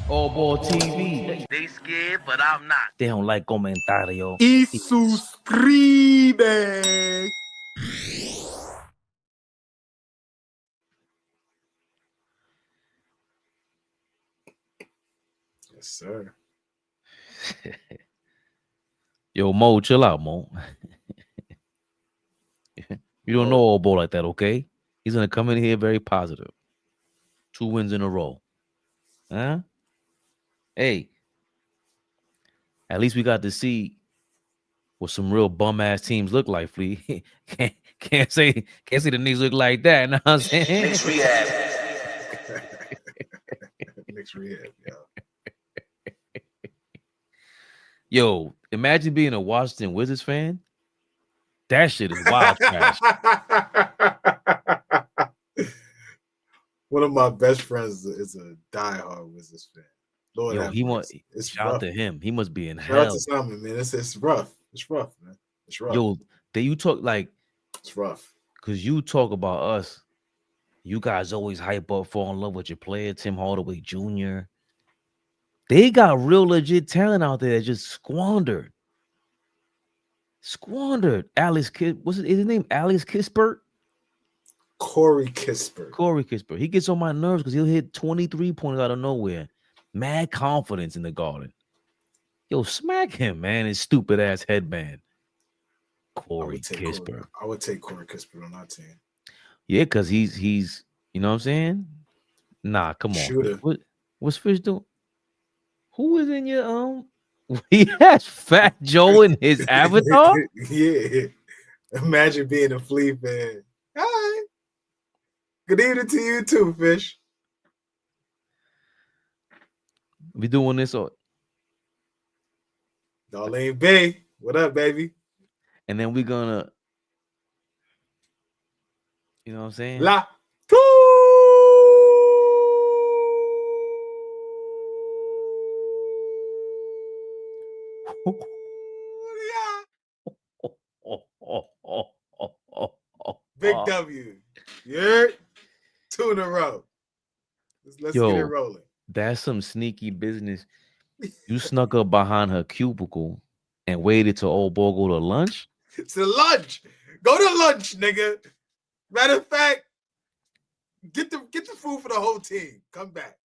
AllBall TV. They scared, but I'm not. They don't like comentario. Y suscribe. Yes, sir. Yo, Mo, chill out, Mo. You don't know AllBall like that, okay? He's gonna come in here very positive. 2 wins in a row. Huh? Hey, at least we got to see what some real bum ass teams look like, Flea. can't say the Knicks look like that. You know what I'm saying? Knicks Rehab. Knicks Rehab, yo. Yo, imagine being a Washington Wizards fan. That shit is wild trash. One of my best friends is a diehard Wizards fan. Lord, Yo, it's shout rough. out to him. He must be in Shout hell. out to Simon, man. It's rough. It's rough, man. It's rough. Yo, you talk like it's rough. because you talk about us. You guys always hype up, fall in love with your player, Tim Hardaway Jr. They got real legit talent out there that just squandered. Alex what's his name? Alex Kispert? Corey Kispert. He gets on my nerves because he'll hit 23 points out of nowhere. Mad confidence in the Garden. Yo, smack him, man. His stupid ass headband. Corey Kispert. I would take Corey Kispert on our team. Yeah, because he's you know what I'm saying? Nah, come on. Shooter. What's Fish doing? Who is in your He has Fat Joe in his avatar? Yeah. Imagine being a Flea fan. Hi. Good evening to you too, Fish. We doing this or Darlene Bay. What up, baby? and then we're gonna, you know what I'm saying? La. Big W. Yeah. 2 in a row. Let's get it rolling. That's some sneaky business. You snuck up behind her cubicle and waited till AllBall go to lunch? It's the lunch. Go to lunch, nigga. Matter of fact, get the food for the whole team. Come back.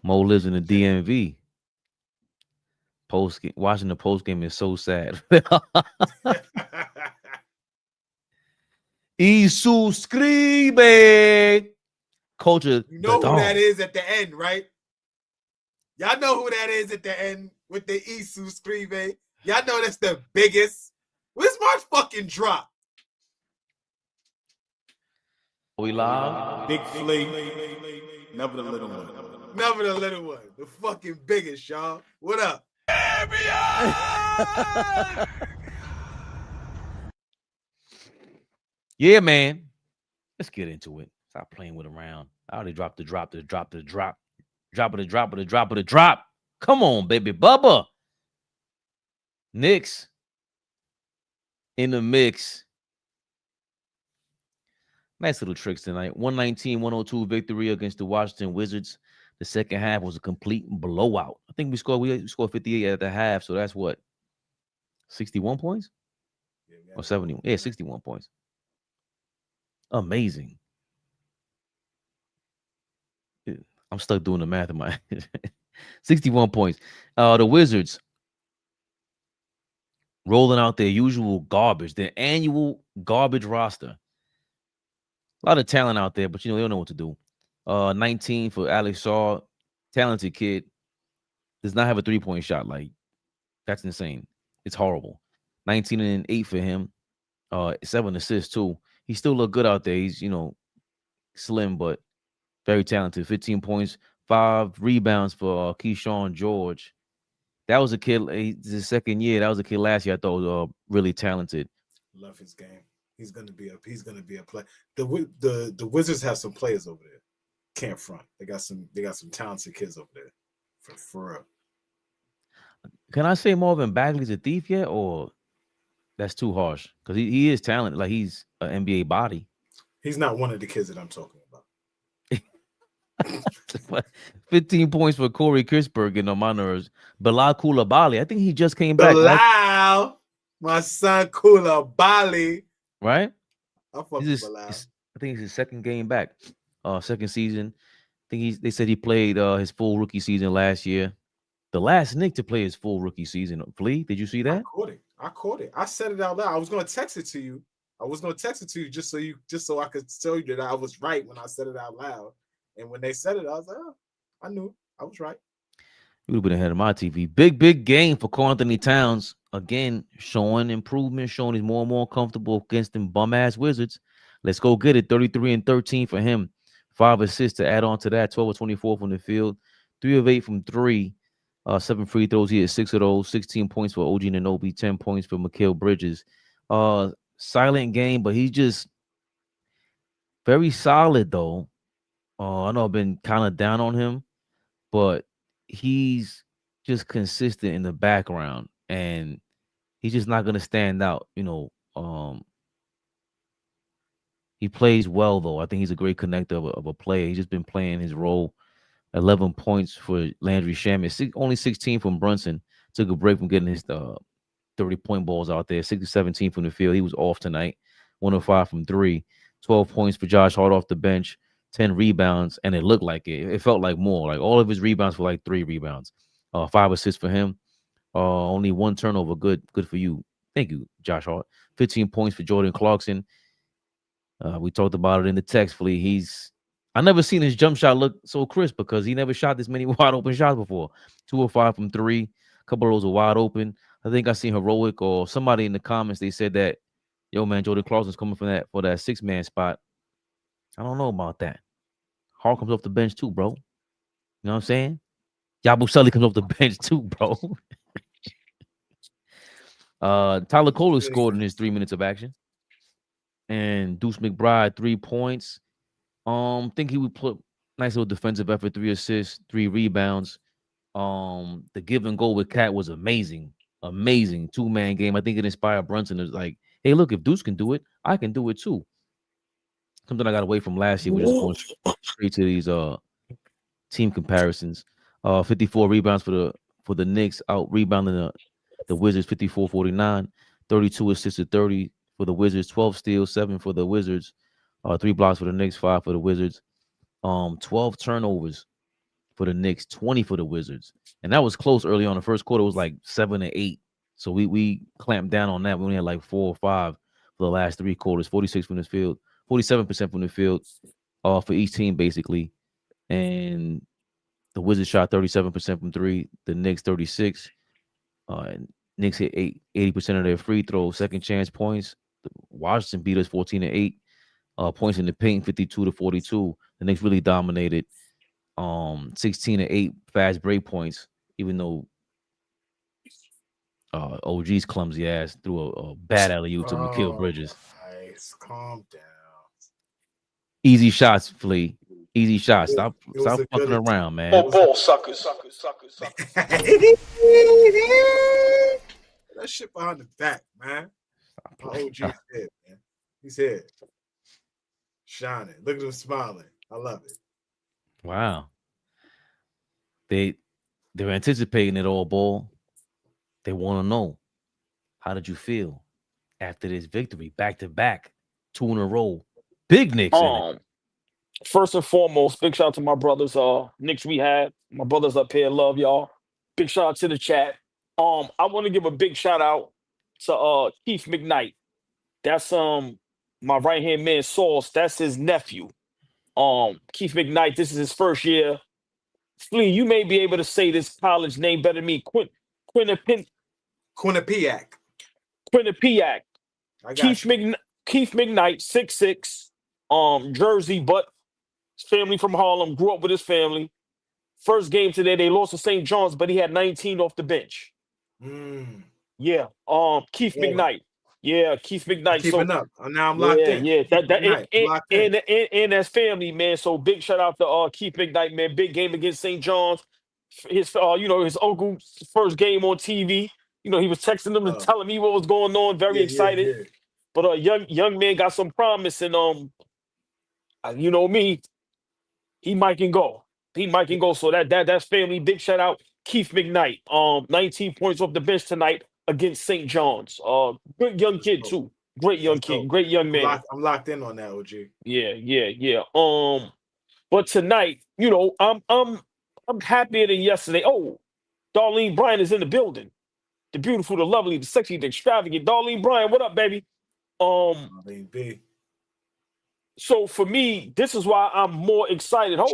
Mo lives in the DMV. Watching the post game is so sad. Y suscribe. Culture. You know who that is at the end, right? Y'all know who that is at the end with the Y suscribe. Y'all know that's the biggest. Where's my fucking drop? We live. Big Flea. Never the little one. Never the little one. The fucking biggest, y'all. What up? Yeah, man. Let's get into it. Stop playing with around. I already dropped the drop. Come on, baby Bubba. Knicks in the mix. Nice little tricks tonight. 119-102 victory against the Washington Wizards. The second half was a complete blowout. I think we scored 58 at the half, so that's what? 61 points? Or 71? Yeah, 61 points. Amazing. I'm stuck doing the math in my head. 61 points. The Wizards rolling out their usual garbage, their annual garbage roster. A lot of talent out there, but they don't know what to do. 19 for Alex Shaw, talented kid. Does not have a 3-point shot. Like, that's insane. It's horrible. 19 and 8 for him. 7 assists too. He still look good out there. He's slim but very talented. 15 points, 5 rebounds for Keyshawn George. That was a kid. His second year. That was a kid last year I thought was really talented. Love his game. He's gonna be a player. The Wizards have some players over there. Can't front. They got some talented kids over there. For real. Can I say Marvin Bagley's a thief yet, or that's too harsh? Because he is talented. Like, he's an NBA body. He's not one of the kids that I'm talking about. 15 points for Corey Kispert getting on my nerves. Bilal Coulibaly, I think he just came back. Bilal, my son Coulibaly. Right? I fuck with Bilal. I think it's his second game back. Second season. I think they said he played his full rookie season last year. The last Knick to play his full rookie season. Flea, did you see that? I caught it. I said it out loud. I was gonna text it to you. Just so I could tell you that I was right when I said it out loud. And when they said it, I was like, oh, I knew I was right. You would have been ahead of my TV. Big game for Karl-Anthony Towns. Again, showing improvement, showing he's more and more comfortable against them bum-ass Wizards. Let's go get it. 33 and 13 for him. 5 assists to add on to that. 12 of 24 from the field. 3 of 8 from 3. 7 free throws. He had 6 of those. 16 points for OG Anunoby. 10 points for Mikal Bridges. Silent game, but he's just very solid, though. I know I've been kind of down on him, but he's just consistent in the background, and he's just not going to stand out. He plays well, though. I think he's a great connector of a player. He's just been playing his role. 11 points for Landry Shamet. Only 16 from Brunson. Took a break from getting his 30-point balls out there. 6-17 from the field. He was off tonight. 105 from 3. 12 points for Josh Hart off the bench. 10 rebounds, and it looked like it. It felt like more. Like all of his rebounds were like 3 rebounds. 5 assists for him. Only 1 turnover. Good for you. Thank you, Josh Hart. 15 points for Jordan Clarkson. We talked about it in the text, Flea. I never seen his jump shot look so crisp because he never shot this many wide open shots before. 2 of 5 from 3. A couple of those are wide open. I think I seen Heroic or somebody in the comments. They said that, yo, man, Jordan Clarkson's coming for that 6-man spot. I don't know about that. Hart comes off the bench too, bro. You know what I'm saying? Yabusele comes off the bench too, bro. Tyler Kohler scored in his 3 minutes of action. And Deuce McBride, 3 points. Think he would put nice little defensive effort, 3 assists, 3 rebounds. The give and go with Cat was amazing. Amazing 2-man game. I think it inspired Brunson. It was like, hey, look, if Deuce can do it, I can do it too. Something I got away from last year. We're just going straight to these team comparisons. 54 rebounds for the Knicks, out rebounding the Wizards 54-49. 32 assists to 30 for the Wizards, 12 steals, 7 for the Wizards, 3 blocks for the Knicks, 5 for the Wizards. 12 turnovers for the Knicks, 20 for the Wizards. And that was close early on. The first quarter was like 7-8. So we clamped down on that. We only had like 4 or 5 for the last 3 quarters. 46 from the field, 47% from the field for each team, basically. And the Wizards shot 37% from 3. The Knicks 36. Knicks hit 80% of their free throws, second chance points. Washington beat us 14-8. Points in the paint 52-42. The Knicks really dominated. 16-8 fast break points, even though OG's clumsy ass threw a bad alley-oop to Mikal Bridges. Nice. Calm down. Easy shots, Flea. Easy shots. Stop fucking around, man. Ball suckers. That shit behind the back, man. My OG's here, man. He's here. Shining. Look at him smiling. I love it. Wow. They're anticipating it all, ball. They want to know, how did you feel after this victory? Back to back, 2 in a row. Big Knicks in it. First and foremost, big shout out to my brothers, Knicks Rehab. My brothers up here, love y'all. Big shout out to the chat. I want to give a big shout out to Keith McKnight. That's my right hand man Sauce. That's his nephew. Keith McKnight. This is his first year. Flea, you may be able to say this college name better than me. Quinnipiac. Keith McKnight, 6'6", Jersey, but his family from Harlem, grew up with his family. First game today, they lost to St. John's, but he had 19 off the bench. Yeah. Keith McKnight. Yeah, Keith McKnight. Keeping up. Now I'm locked in. Yeah. And that's family, man. So big shout out to Keith McKnight, man. Big game against St. John's. His his uncle's first game on TV. He was texting him and telling me what was going on. Very excited. Yeah. But young man got some promise, and you know me, he might can go. He might can go. So that's family. Big shout out Keith McKnight. 19 points off the bench tonight against St. John's. Good young That's kid dope. too. Great young That's kid. dope. Great young man. I'm locked in on that, OG. Yeah. But tonight, I'm happier than yesterday. Oh, Darlene Bryan is in the building. The beautiful, the lovely, the sexy, the extravagant. Darlene Bryan, what up, baby? B. So for me, this is why I'm more excited. Oh,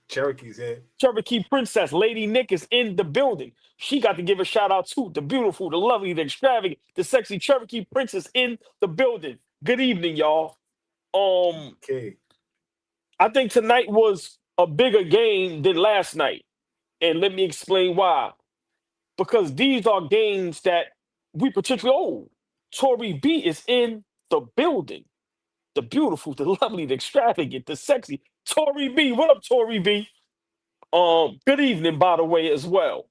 Cherokee's here. Cherokee Princess, Lady Nick is in the building. She got to give a shout out to the beautiful, the lovely, the extravagant, the sexy Cherokee Princess in the building. Good evening, y'all. Okay. I think tonight was a bigger game than last night. And let me explain why. Because these are games that we potentially, Tori B is in the building. The beautiful, the lovely, the extravagant, the sexy Tori B. What up, Tori B? Good evening, by the way, as well.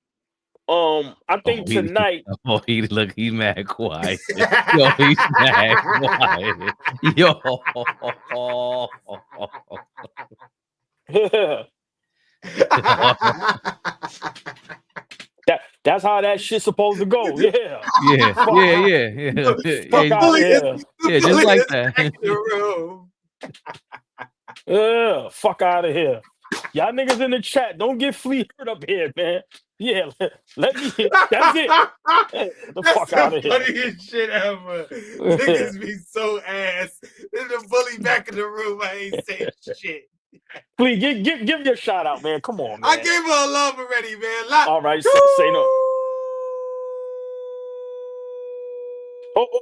I think tonight. He's mad quiet. Yo, he's mad quiet. Yo. That's how that shit's supposed to go. Yeah. Yeah. Fuck out of here. Yeah, just like that. Yeah, fuck out of here. Y'all niggas in the chat, don't get flea hurt up here, man. Yeah, let me. That's it. The fuck out of here. Funniest shit ever. Niggas be so ass. There's a bully back in the room. I ain't saying shit. Please give your shout out, man. Come on, man. I gave her a love already, man. All right, say no. Oh.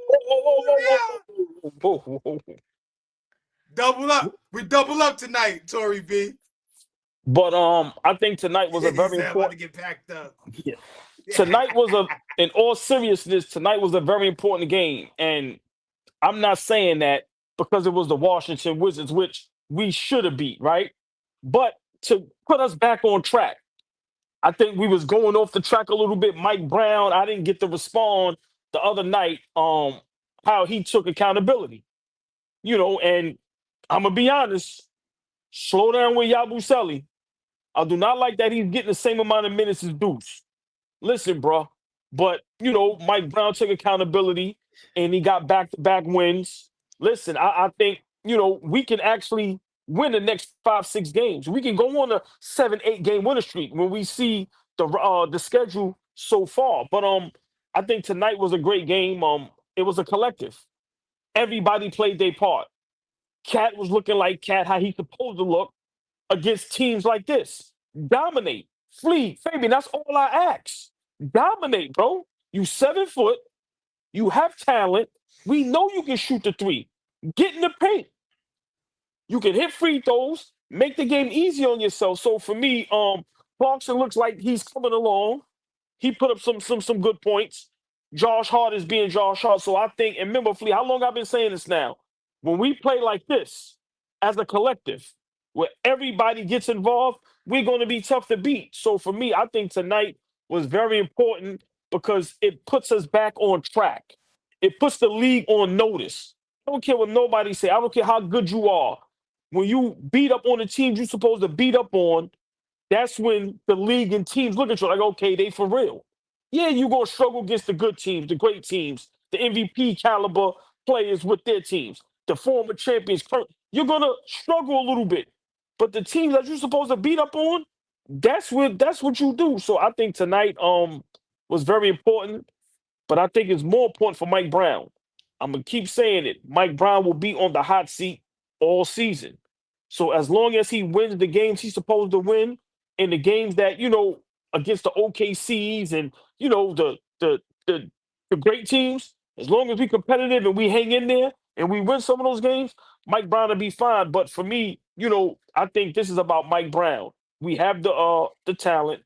Double up. We double up tonight, Tori B. But I think tonight was a very important. About to get packed up. Yeah. Tonight was in all seriousness, tonight was a very important game, and I'm not saying that because it was the Washington Wizards, which we should have beat, right? But to put us back on track, I think we was going off the track a little bit. Mike Brown, I didn't get to respond the other night how he took accountability. And I'm gonna be honest, slow down with Yabusele. I do not like that he's getting the same amount of minutes as Deuce. Listen, bro. But, Mike Brown took accountability and he got back-to-back wins. Listen, I think, we can actually win the next 5-6 games. We can go on a 7-8 game winning streak when we see the schedule so far. But I think tonight was a great game. It was a collective. Everybody played their part. Cat was looking like Cat, how he's supposed to look against teams like this. Dominate. Flee. Fabian, that's all I ask. Dominate, bro. You 7 foot. You have talent. We know you can shoot the three. Get in the paint. You can hit free throws. Make the game easy on yourself. So for me, Clarkson looks like he's coming along. He put up some good points. Josh Hart is being Josh Hart. So I think, and remember, Flea, how long I've been saying this now? When we play like this, as a collective, where everybody gets involved, we're going to be tough to beat. So for me, I think tonight was very important because it puts us back on track. It puts the league on notice. I don't care what nobody say. I don't care how good you are. When you beat up on the teams you're supposed to beat up on, that's when the league and teams look at you like, okay, they for real. Yeah, you're going to struggle against the good teams, the great teams, the MVP caliber players with their teams, the former champions. You're going to struggle a little bit. But the teams that you're supposed to beat up on, that's what you do. So I think tonight was very important. But I think it's more important for Mike Brown. I'm going to keep saying it. Mike Brown will be on the hot seat all season. So as long as he wins the games he's supposed to win, and the games that, against the OKCs and, the great teams, as long as we're competitive and we hang in there and we win some of those games, Mike Brown will be fine. But for me, I think this is about Mike Brown. We have the talent.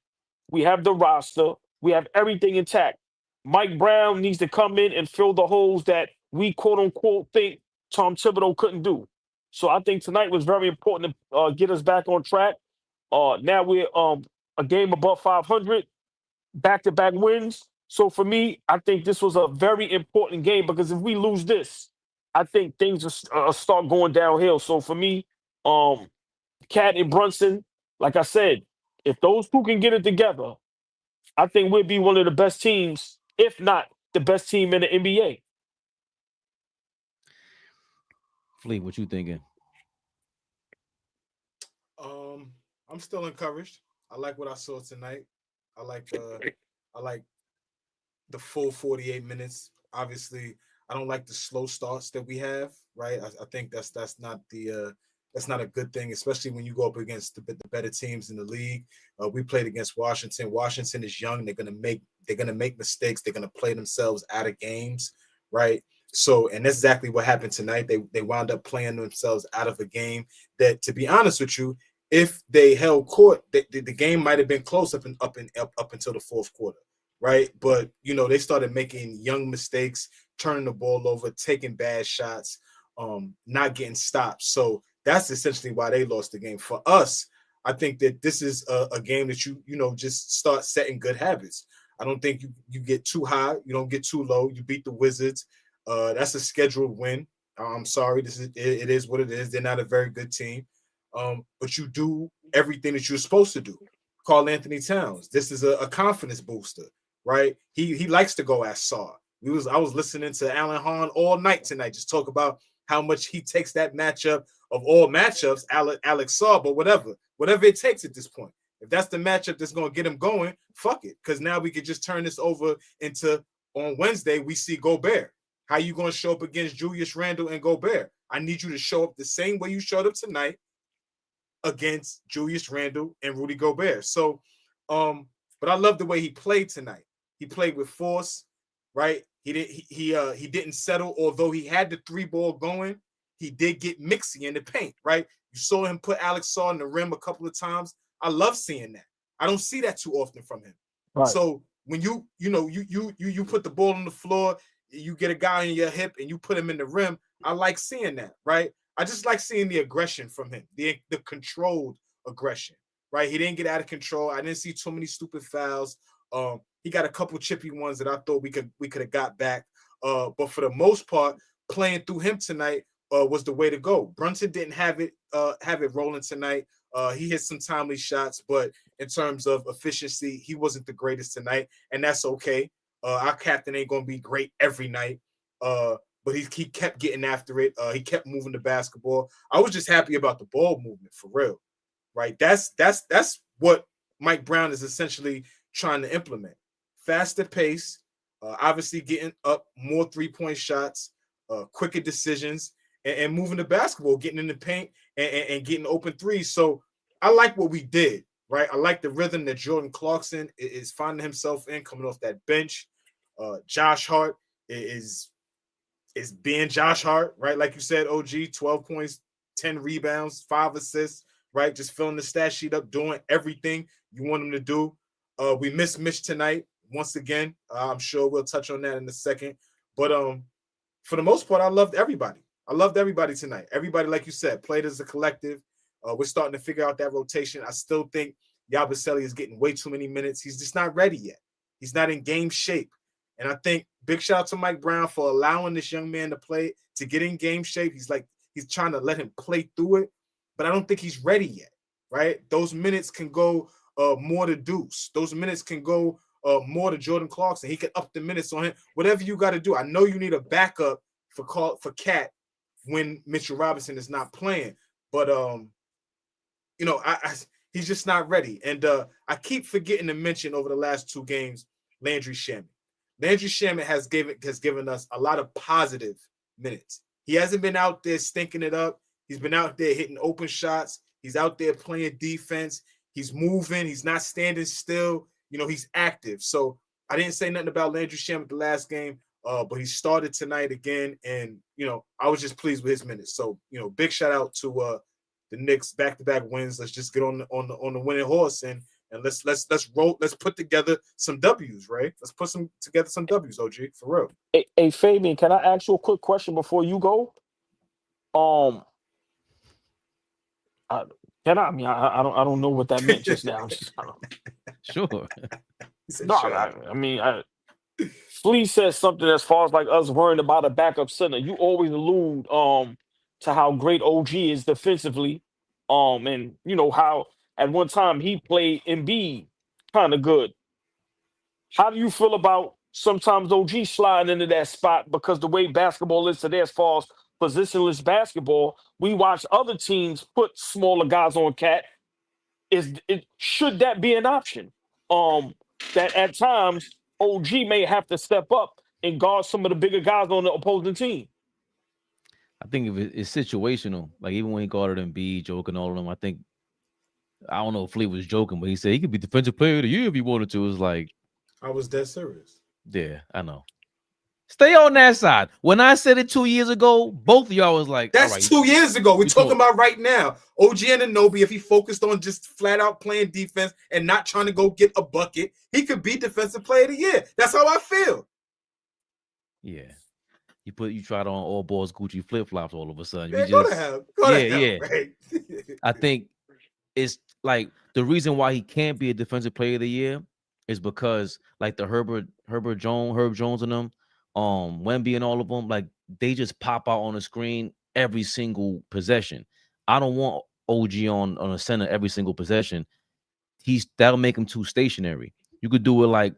We have the roster. We have everything intact. Mike Brown needs to come in and fill the holes that we, quote unquote, think Tom Thibodeau couldn't do. So I think tonight was very important to get us back on track. Now we're a game above 500, back-to-back wins. So for me, I think this was a very important game because if we lose this, I think things will start going downhill. So for me, Cat and Brunson, like I said, if those two can get it together, I think we'll be one of the best teams, if not the best team in the NBA. Fleet, what you thinking? I'm still encouraged. I like what I saw tonight. I like the full 48 minutes. Obviously, I don't like the slow starts that we have. Right. I think that's not that's not a good thing, especially when you go up against the better teams in the league. We played against Washington. Washington is young. They're gonna make mistakes. They're gonna play themselves out of games. Right. So, and that's exactly what happened tonight. They wound up playing themselves out of a game that, to be honest with you, if they held court, the game might have been close up until the fourth quarter, right? But they started making young mistakes, turning the ball over, taking bad shots, not getting stops. So that's essentially why they lost the game. For us, I think that this is a game that you just start setting good habits. I don't think you get too high, you don't get too low. You beat the Wizards. That's a scheduled win. I'm sorry, it is what it is. They're not a very good team. But you do everything that you're supposed to do. Karl-Anthony Towns, this is a confidence booster, right? He likes to go as Saw. I was listening to Alan Hahn all night tonight, just talk about how much he takes that matchup of all matchups, Alex Saw, but whatever it takes at this point. If that's the matchup that's going to get him going, fuck it. Because now we could just turn this over into, on Wednesday, we see Gobert. How you going to show up against Julius Randle and Gobert? I need you to show up the same way you showed up tonight against Julius Randle and Rudy Gobert. So, but I love the way he played tonight. He played with force, right? He didn't settle. Although he had the 3-ball going, he did get mixy in the paint, right? You saw him put Alex Saw in the rim a couple of times. I love seeing that. I don't see that too often from him. Right. So when you put the ball on the floor, you get a guy in your hip and you put him in the rim. I like seeing that, right? I just like seeing the aggression from him, the controlled aggression, right? He didn't get out of control. I didn't see too many stupid fouls. He got a couple chippy ones that I thought we could have got back. But for the most part, playing through him tonight was the way to go. Brunson didn't have it rolling tonight. He hit some timely shots, but in terms of efficiency, he wasn't the greatest tonight, and that's okay. Our captain ain't gonna be great every night. But he kept getting after it. He kept moving the basketball. I was just happy about the ball movement for real, right? That's what Mike Brown is essentially trying to implement. Faster pace, obviously getting up more 3-point shots, quicker decisions, and moving the basketball, getting in the paint and getting open threes. So I like what we did, right? I like the rhythm that Jordan Clarkson is finding himself in coming off that bench. Josh Hart is being Josh Hart, right? Like you said, OG, 12 points, 10 rebounds, 5 assists, right? Just filling the stat sheet up, doing everything you want him to do. We missed Mitch tonight once again. I'm sure we'll touch on that in a second. But for the most part, I loved everybody. I loved everybody tonight. Everybody, like you said, played as a collective. We're starting to figure out that rotation. I still think Yabusele is getting way too many minutes. He's just not ready yet. He's not in game shape. And I think big shout out to Mike Brown for allowing this young man to get in game shape. He's trying to let him play through it, but I don't think he's ready yet, right? Those minutes can go more to Deuce. Those minutes can go more to Jordan Clarkson. He can up the minutes on him. Whatever you got to do. I know you need a backup for Cat when Mitchell Robinson is not playing, but he's just not ready. And I keep forgetting to mention over the last 2 games, Landry Shamet. Landry Shamet has given us a lot of positive minutes. He hasn't been out there stinking it up. He's been out there hitting open shots. He's out there playing defense. He's moving. He's not standing still. He's active. So I didn't say nothing about Landry Shamet the last game, but he started tonight again. And, I was just pleased with his minutes. So, big shout out to the Knicks back-to-back wins. Let's just get on the winning horse and let's roll. Let's put together some W's, right? Let's put together some W's, OG, for real. Hey, Fabian, can I ask you a quick question before you go? I don't know what that meant just now. Sure. No, Flea said something as far as like us worrying about a backup center. You always allude to how great OG is defensively, and how at one time he played Embiid kind of good. How do you feel about sometimes OG sliding into that spot because the way basketball is today, as far as positionless basketball, we watch other teams put smaller guys on Cat. Should that be an option? That at times OG may have to step up and guard some of the bigger guys on the opposing team. I think if it's situational, like even when he guarded Embiid, joking all of them, I don't know if Fleet was joking, but he said he could be defensive player of the year if he wanted to. It was like, I was dead serious. yeah, I know. Stay on that side. When I said it 2 years ago, both of y'all was like, that's right, 2 years ago. We're talking talk. about right now. OG Anunoby, if he focused on just flat out playing defense and not trying to go get a bucket, he could be defensive player of the year. That's how I feel. Yeah. You tried on all balls Gucci flip flops all of a sudden. Yeah, go to hell. Right? I think it's like the reason why he can't be a defensive player of the year is because like the Herb Jones and them, Wemby and all of them, like they just pop out on the screen every single possession. I don't want OG on a center every single possession. That'll make him too stationary. You could do it like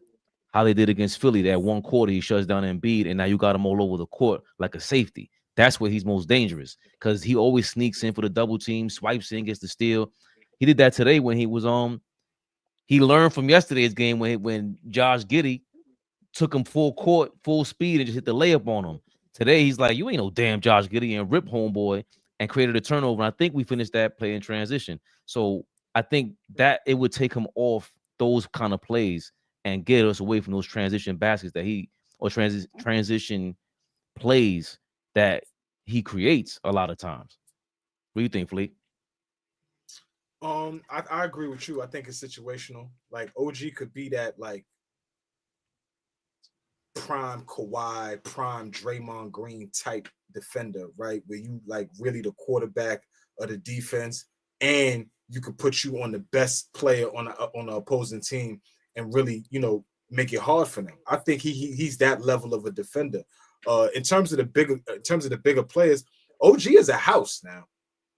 how they did against Philly. That one quarter he shuts down Embiid, and now you got him all over the court like a safety. That's where he's most dangerous because he always sneaks in for the double team, swipes in, gets the steal. He did that today when he was he learned from yesterday's game when Josh Giddey took him full court, full speed, and just hit the layup on him. Today he's like, you ain't no damn Josh Giddey, and rip homeboy and created a turnover. And I think we finished that play in transition. So I think that it would take him off those kind of plays and get us away from those transition baskets transition plays that he creates a lot of times. What do you think, Fleet? I agree with you. I think it's situational. Like OG could be that like prime Kawhi, prime Draymond Green type defender, right? Where you like really the quarterback of the defense, and you could put you on the best player on the opposing team and really, make it hard for them. I think he's that level of a defender. In terms of the bigger players, OG is a house now.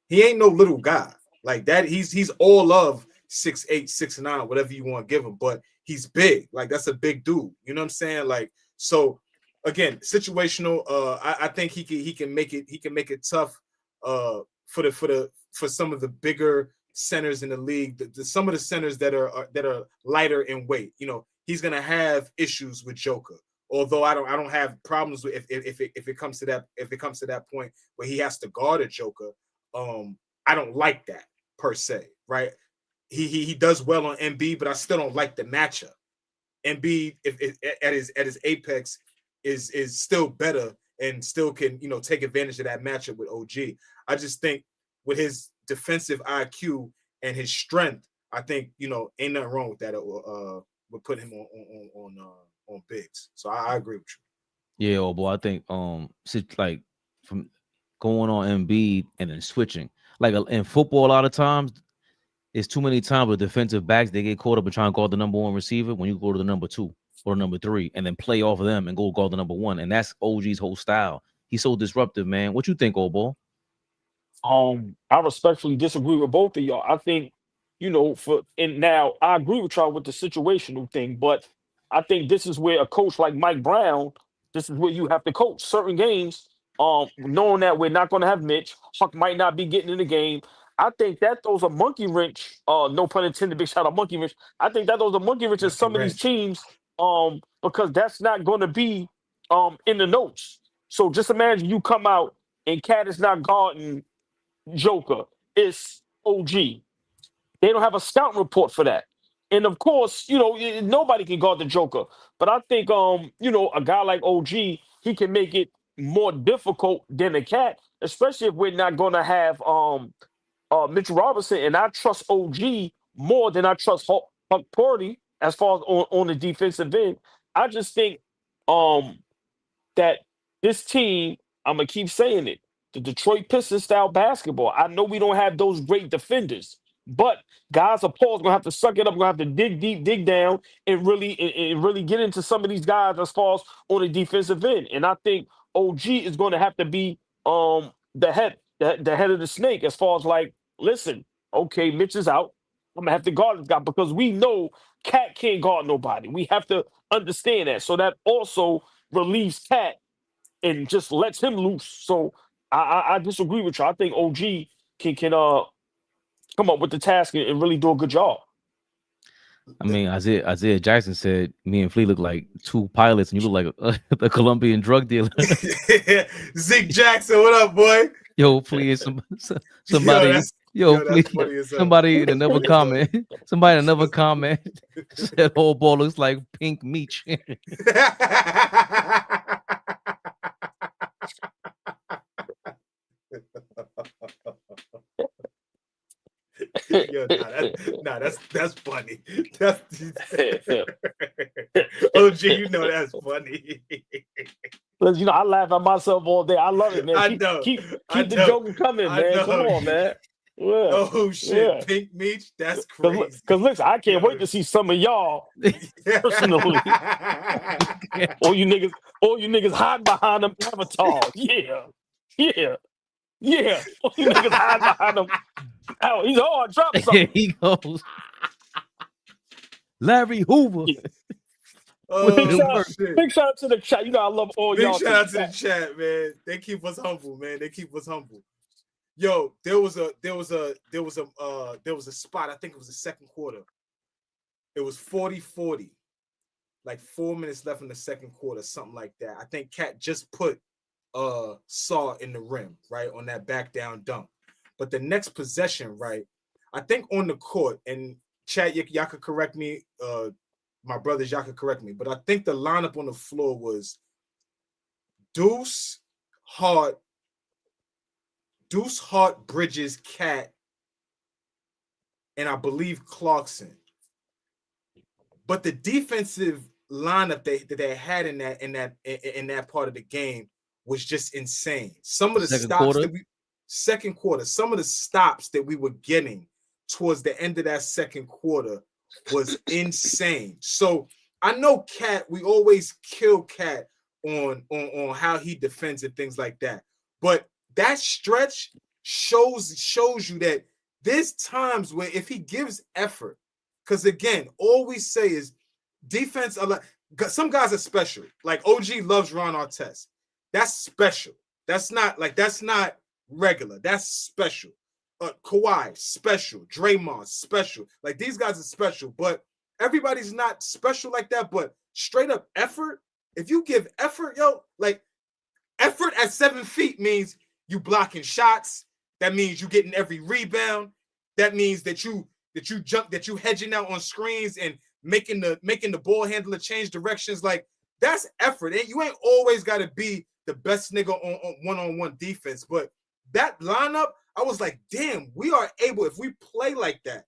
He ain't no little guy like that. He's all of 6'8", 6'9", whatever you want to give him, but he's big. Like that's a big dude. You know what I'm saying? Like so. Again, situational. I think he can make it tough. For some of the bigger centers in the league, some of the centers that are lighter in weight. He's gonna have issues with Joker. Although I don't have problems with if it comes to that point where he has to guard a Joker. I don't like that per se, right? He does well on Embiid, but I still don't like the matchup. Embiid, if at his apex, is still better and still can take advantage of that matchup with OG. I just think with his defensive IQ and his strength, I think ain't nothing wrong with that. Would put him on bigs. So I agree with you. Yeah, boy. I think like from going on Embiid and then switching. Like in football, a lot of times it's too many times with defensive backs they get caught up in trying to guard the number one receiver when you go to the number 2 or number 3 and then play off of them and go guard the number 1. And that's OG's whole style. He's so disruptive, man. What you think, old ball? I respectfully disagree with both of y'all. I think, now I agree with y'all with the situational thing, but I think this is where a coach like Mike Brown, this is where you have to coach certain games, knowing that we're not going to have Mitch. Huck might not be getting in the game. I think that throws a monkey wrench, no pun intended, big shout out monkey wrench. I think that throws a monkey wrench in some of these teams, because that's not going to be in the notes. So just imagine you come out and Cat is not guarding Joker. It's OG. They don't have a scout report for that. And of course, nobody can guard the Joker. But I think, a guy like OG, he can make it more difficult than a Cat, especially if we're not going to have Mitchell Robinson. And I trust OG more than I trust Huck Purdy as far as on the defensive end. I just think that this team, I'm going to keep saying it, the Detroit Pistons style basketball. I know we don't have those great defenders, but guys are going to have to suck it up. Going to have to dig deep, dig down, and really get into some of these guys as far as on the defensive end. And I think OG is going to have to be the head of the snake as far as like, listen, okay, Mitch is out. I'm gonna have to guard this guy because we know Cat can't guard nobody. We have to understand that. So that also relieves Cat and just lets him loose. So I disagree with you. I think OG can come up with the task and really do a good job. I mean, Isaiah Jackson said me and Flea look like two pilots, and you look like a Colombian drug dealer. Zeke Jackson, what up, boy? Yo, Flea, somebody. Please, funny as hell. somebody in another comment. Somebody in another comment said whole ball looks like pink meat. Yo, that's funny. That's OG, you know that's funny. You know, I laugh at myself all day. I love it, man. I know. Keep the joke coming, man. Come on, man. Yeah. Oh shit, yeah. Pink meat, that's crazy. Because listen, I can't wait to see some of y'all personally. all you niggas hide behind them avatars. Yeah. All you niggas hide behind them. Oh, he's hard. Drop something. He goes. Larry Hoover. Yeah. Big shout out to the chat. You know I love all y'all. Big shout out to the chat, man. They keep us humble, man. They keep us humble. Yo, there was a spot. I think it was the second quarter. It was 40-40. Like 4 minutes left in the second quarter, something like that. I think Cat just put Saw in the rim, right, on that back down dunk. But the next possession, right, I think on the court, and chat, y'all could correct me, my brothers, y'all could correct me, but I think the lineup on the floor was Deuce, Hart, Bridges, Cat, and I believe Clarkson. But the defensive lineup that they had in that part of the game was just insane. Some of the second quarter, some of the stops that we were getting towards the end of that second quarter was insane. So I know Cat, we always kill Cat on how he defends and things like that. But that stretch shows you that there's times where if he gives effort, because again, all we say is defense. Some guys are special. Like OG loves Ron Artest. That's special. That's not regular. That's special. Kawhi, special. Draymond, special. Like these guys are special, but everybody's not special like that. But straight up effort, if you give effort, like effort at 7 feet means you blocking shots. That means you getting every rebound. That means that you hedging out on screens and making the ball handler change directions. Like that's effort. And you ain't always got to be the best nigga on one-on-one defense. But that lineup, I was like, damn, we are able, if we play like that,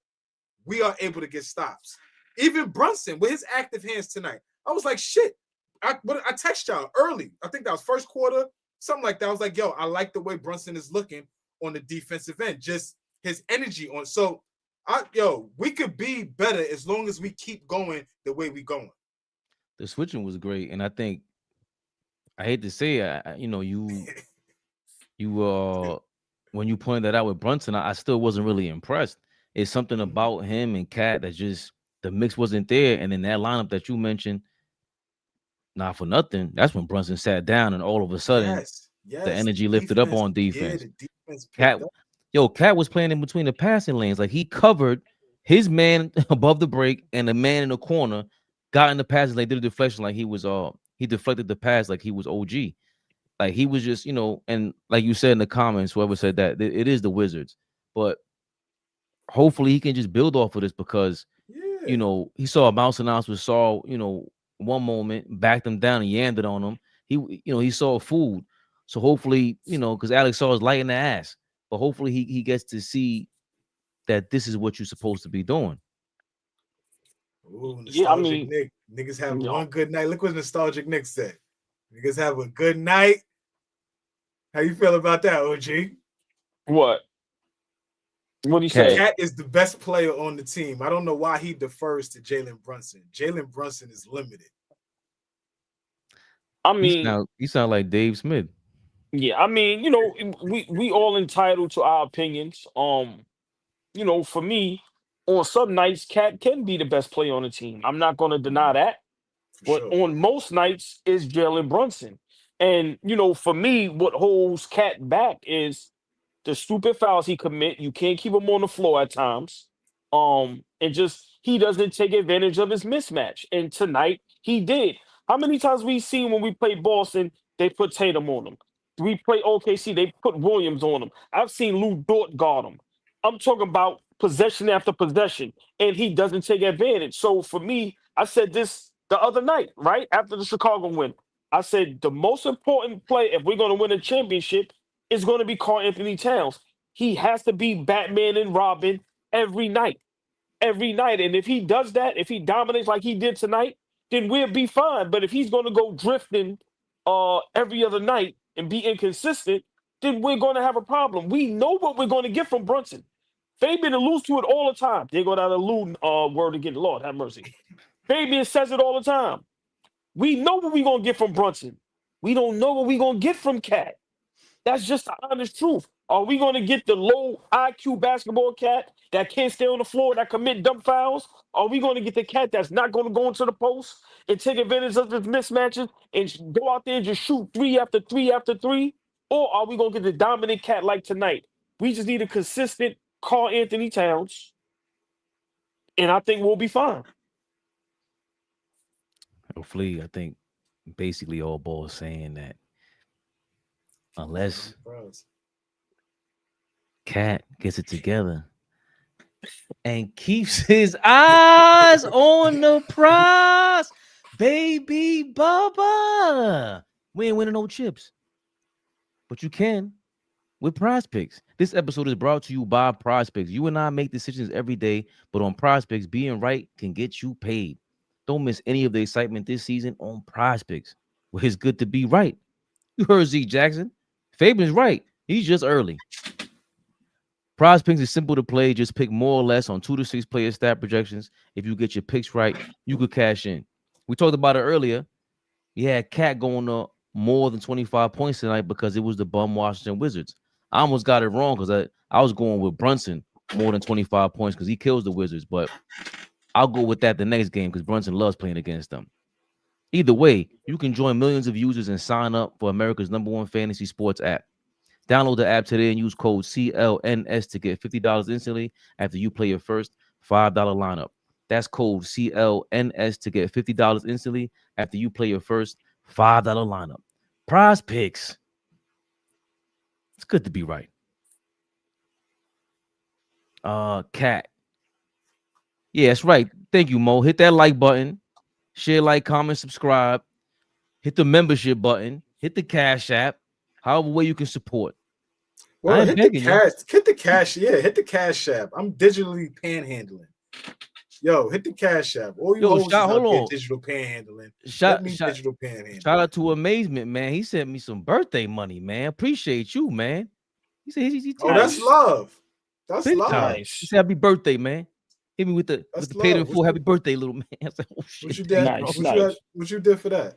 we are able to get stops. Even Brunson with his active hands tonight, I was like, shit. I texted y'all early. I think that was first quarter, something like that. I was like, yo, I like the way Brunson is looking on the defensive end, just his energy on. So, we could be better as long as we keep going the way we going. The switching was great, and I think I hate to say it, you when you pointed that out with Brunson, I still wasn't really impressed. It's something about him and Cat that just the mix wasn't there, and then that lineup that you mentioned, not for nothing, that's when Brunson sat down, and all of a sudden, the energy lifted up on defense. Cat was playing in between the passing lanes, like he covered his man above the break, and the man in the corner got in the passing lane, did a deflection like he was he deflected the pass like he was OG. Like he was just, and like you said in the comments, whoever said that, it is the Wizards. But hopefully he can just build off of this because, he saw a bounce announcer, saw, one moment, backed him down and yammed it on him. He saw food. So hopefully, because Alex saw his light in the ass. But hopefully he gets to see that this is what you're supposed to be doing. Ooh, nostalgic Nick. Niggas have one good night. Look what nostalgic Nick said. Niggas have a good night. How you feel about that, OG? What? What do you say? Cat is the best player on the team. I don't know why he defers to Jalen Brunson. Jalen Brunson is limited. I mean, you sound like Dave Smith. Yeah, I mean, we all entitled to our opinions. For me, on some nights, Cat can be the best player on the team. I'm not going to deny that. But sure. on most nights is Jalen Brunson. And, for me, what holds Cat back is the stupid fouls he commit. You can't keep him on the floor at times. And just he doesn't take advantage of his mismatch. And tonight he did. How many times we seen when we played Boston, they put Tatum on him? We play OKC, they put Williams on him. I've seen Lou Dort guard him. I'm talking about possession after possession, and he doesn't take advantage. So for me, I said this the other night, right after the Chicago win. I said the most important play if we're going to win a championship is going to be Karl-Anthony Towns. He has to be Batman and Robin every night. Every night. And if he does that, if he dominates like he did tonight, then we'll be fine. But if he's going to go drifting every other night and be inconsistent, then we're going to have a problem. We know what we're going to get from Brunson. Fabian alludes to it all the time. They go down the allude word again. Lord have mercy. Fabian says it all the time. We know what we're going to get from Brunson. We don't know what we're going to get from Cat. That's just the honest truth. Are we going to get the low IQ basketball Cat that can't stay on the floor, that commit dumb fouls? Are we going to get the Cat that's not going to go into the post and take advantage of his mismatches and go out there and just shoot 3 after 3 after 3? Or are we going to get the dominant Cat like tonight? We just need a consistent Karl-Anthony Towns, and I think we'll be fine. Hopefully, I think basically AllBall is saying that unless Cat gets it together and keeps his eyes on the prize, baby Bubba, we ain't winning no chips, but you can with PrizePicks. This episode is brought to you by PrizePicks. You and I make decisions every day, but on PrizePicks, being right can get you paid. Don't miss any of the excitement this season on PrizePicks, where it's good to be right. You heard Zeke Jackson. Fabian's right. He's just early. PrizePicks is simple to play. Just pick more or less on 2 to 6 player stat projections. If you get your picks right, you could cash in. We talked about it earlier. You had Cat going up more than 25 points tonight because it was the bum Washington Wizards. I almost got it wrong because I was going with Brunson more than 25 points because he kills the Wizards, but I'll go with that the next game because Brunson loves playing against them. Either way, you can join millions of users and sign up for America's #1 fantasy sports app. Download the app today and use code CLNS to get $50 instantly after you play your first $5 lineup. That's code CLNS to get $50 instantly after you play your first $5 lineup. PrizePicks. It's good to be right. Cat. Yeah, that's right. Thank you, Mo. Hit that like button. Share, like, comment, subscribe. Hit the membership button. Hit the Cash App. However way you can support. Well, hit the cash. Yeah, hit the Cash App. I'm digitally panhandling. Yo, hit the Cash App. All you hoes out there digital panhandling. Digital panhandling. Shout out to Amazement, man. He sent me some birthday money, man. Appreciate you, man. He said that's love. That's love. Nice. He said happy birthday, man. Hit me with the paid in full happy birthday, little man. I said, oh shit. What you did? Nice. What you did for that?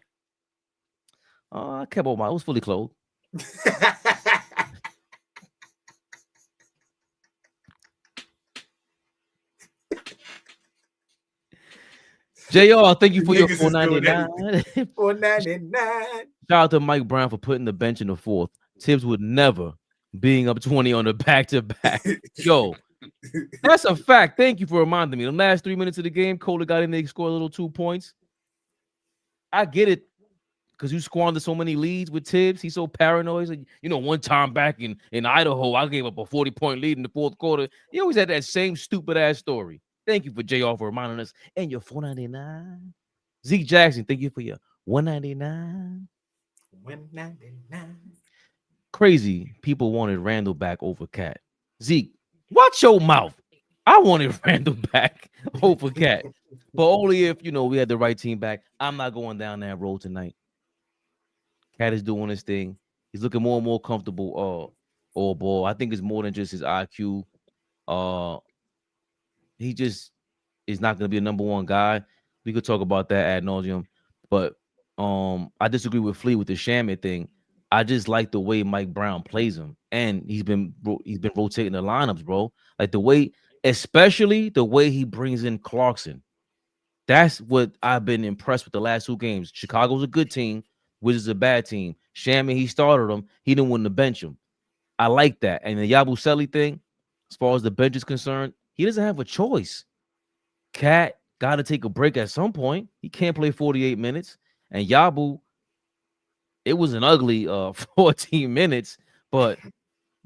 I kept on it was fully clothed. JR, thank you for your $4.99. $4.99. Shout out to Mike Brown for putting the bench in the fourth. Tibbs would never being up 20 on the back-to-back. Yo, that's a fact. Thank you for reminding me. The last 3 minutes of the game, Kohler got in there, scored a little 2 points. I get it because you squandered so many leads with Tibbs. He's so paranoid. Like, one time back in Idaho, I gave up a 40-point lead in the fourth quarter. He always had that same stupid-ass story. Thank you for JR for reminding us. And your $4.99. Zeke Jackson, thank you for your $1.99. $1.99. Crazy people wanted Randall back over Cat. Zeke, watch your mouth. I wanted Randall back over Cat. But only if, we had the right team back. I'm not going down that road tonight. Cat is doing his thing. He's looking more and more comfortable. AllBall. I think it's more than just his IQ. He just is not going to be a #1 guy. We could talk about that ad nauseum. But I disagree with Flea with the Shamit thing. I just like the way Mike Brown plays him, and he's been rotating the lineups, bro. Like the way especially the way he brings in Clarkson. That's what I've been impressed with the last 2 games. Chicago's a good team, Wizards a bad team. Shammy, he started him. He didn't want to bench him. I like that. And the Yabusele thing, as far as the bench is concerned, he doesn't have a choice. Cat got to take a break at some point. He can't play 48 minutes. And Yabu, it was an ugly 14 minutes, but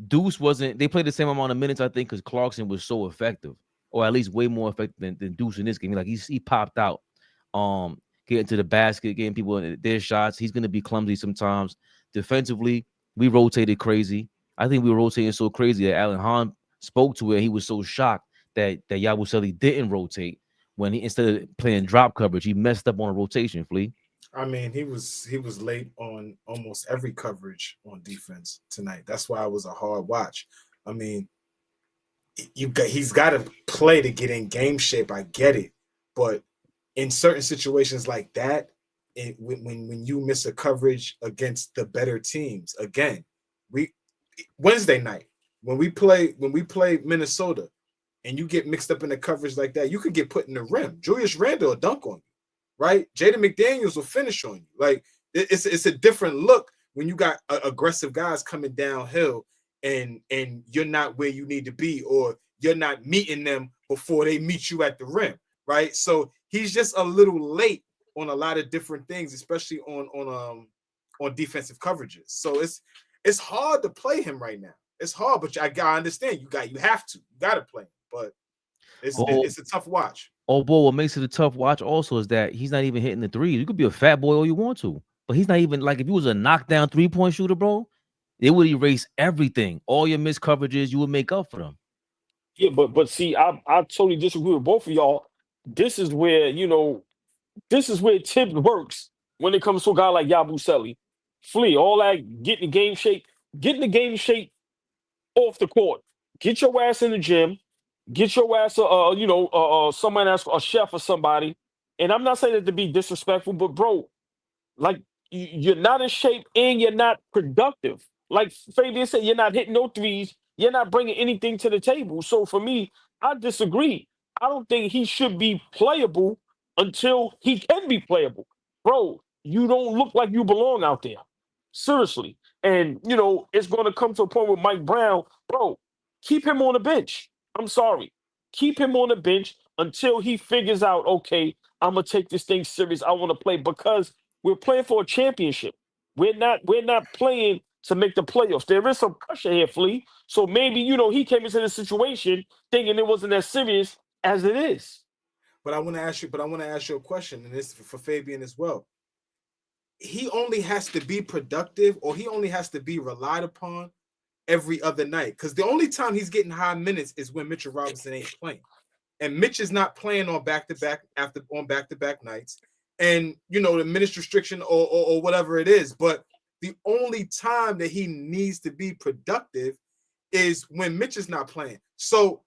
Deuce wasn't. They played the same amount of minutes, I think, because Clarkson was so effective, or at least way more effective than Deuce in this game. Like he popped out, getting to the basket, getting people in their shots. He's gonna be clumsy sometimes. Defensively, we rotated crazy. I think we were rotating so crazy that Alan Hahn spoke to it. He was so shocked that Yabusele didn't rotate when he, instead of playing drop coverage, he messed up on a rotation. Flea. I mean, he was late on almost every coverage on defense tonight. That's why it was a hard watch. I mean, he's got to play to get in game shape. I get it, but in certain situations like that, when you miss a coverage against the better teams, again, Wednesday night when we play Minnesota, and you get mixed up in the coverage like that, you could get put in the rim. Julius Randle will dunk on you. Right, Jaden McDaniels will finish on you. Like it's a different look when you got aggressive guys coming downhill and you're not where you need to be, or you're not meeting them before they meet you at the rim. Right, so he's just a little late on a lot of different things, especially on defensive coverages. So it's hard to play him right now. It's hard, but I understand you got to play him, but it's a tough watch. Oh boy, what makes it a tough watch also is that he's not even hitting the threes. You could be a fat boy all you want to, but he's not even, like, if you was a knockdown 3-point shooter, bro, it would erase everything. All your missed coverages, you would make up for them. Yeah, but see, I totally disagree with both of y'all. This is where Tibbs works when it comes to a guy like Yabusele. Flea, all that getting the game shape off the court. Get your ass in the gym. Get your ass, someone else, a chef or somebody. And I'm not saying that to be disrespectful, but bro, like you're not in shape and you're not productive. Like Fabian said, you're not hitting no threes. You're not bringing anything to the table. So for me, I disagree. I don't think he should be playable until he can be playable. Bro, you don't look like you belong out there. Seriously. And, it's going to come to a point with Mike Brown. Bro, keep him on the bench. I'm sorry. Keep him on the bench until he figures out, okay, I'm going to take this thing serious. I want to play, because we're playing for a championship. We're not playing to make the playoffs. There is some pressure here, Flea. So maybe, he came into the situation thinking it wasn't as serious as it is. But I want to ask you a question, and this is for Fabian as well. He only has to be productive, or he only has to be relied upon every other night, because the only time he's getting high minutes is when Mitchell Robinson ain't playing, and Mitch is not playing on back-to-back nights, and the minutes restriction or whatever it is. But the only time that he needs to be productive is when Mitch is not playing. So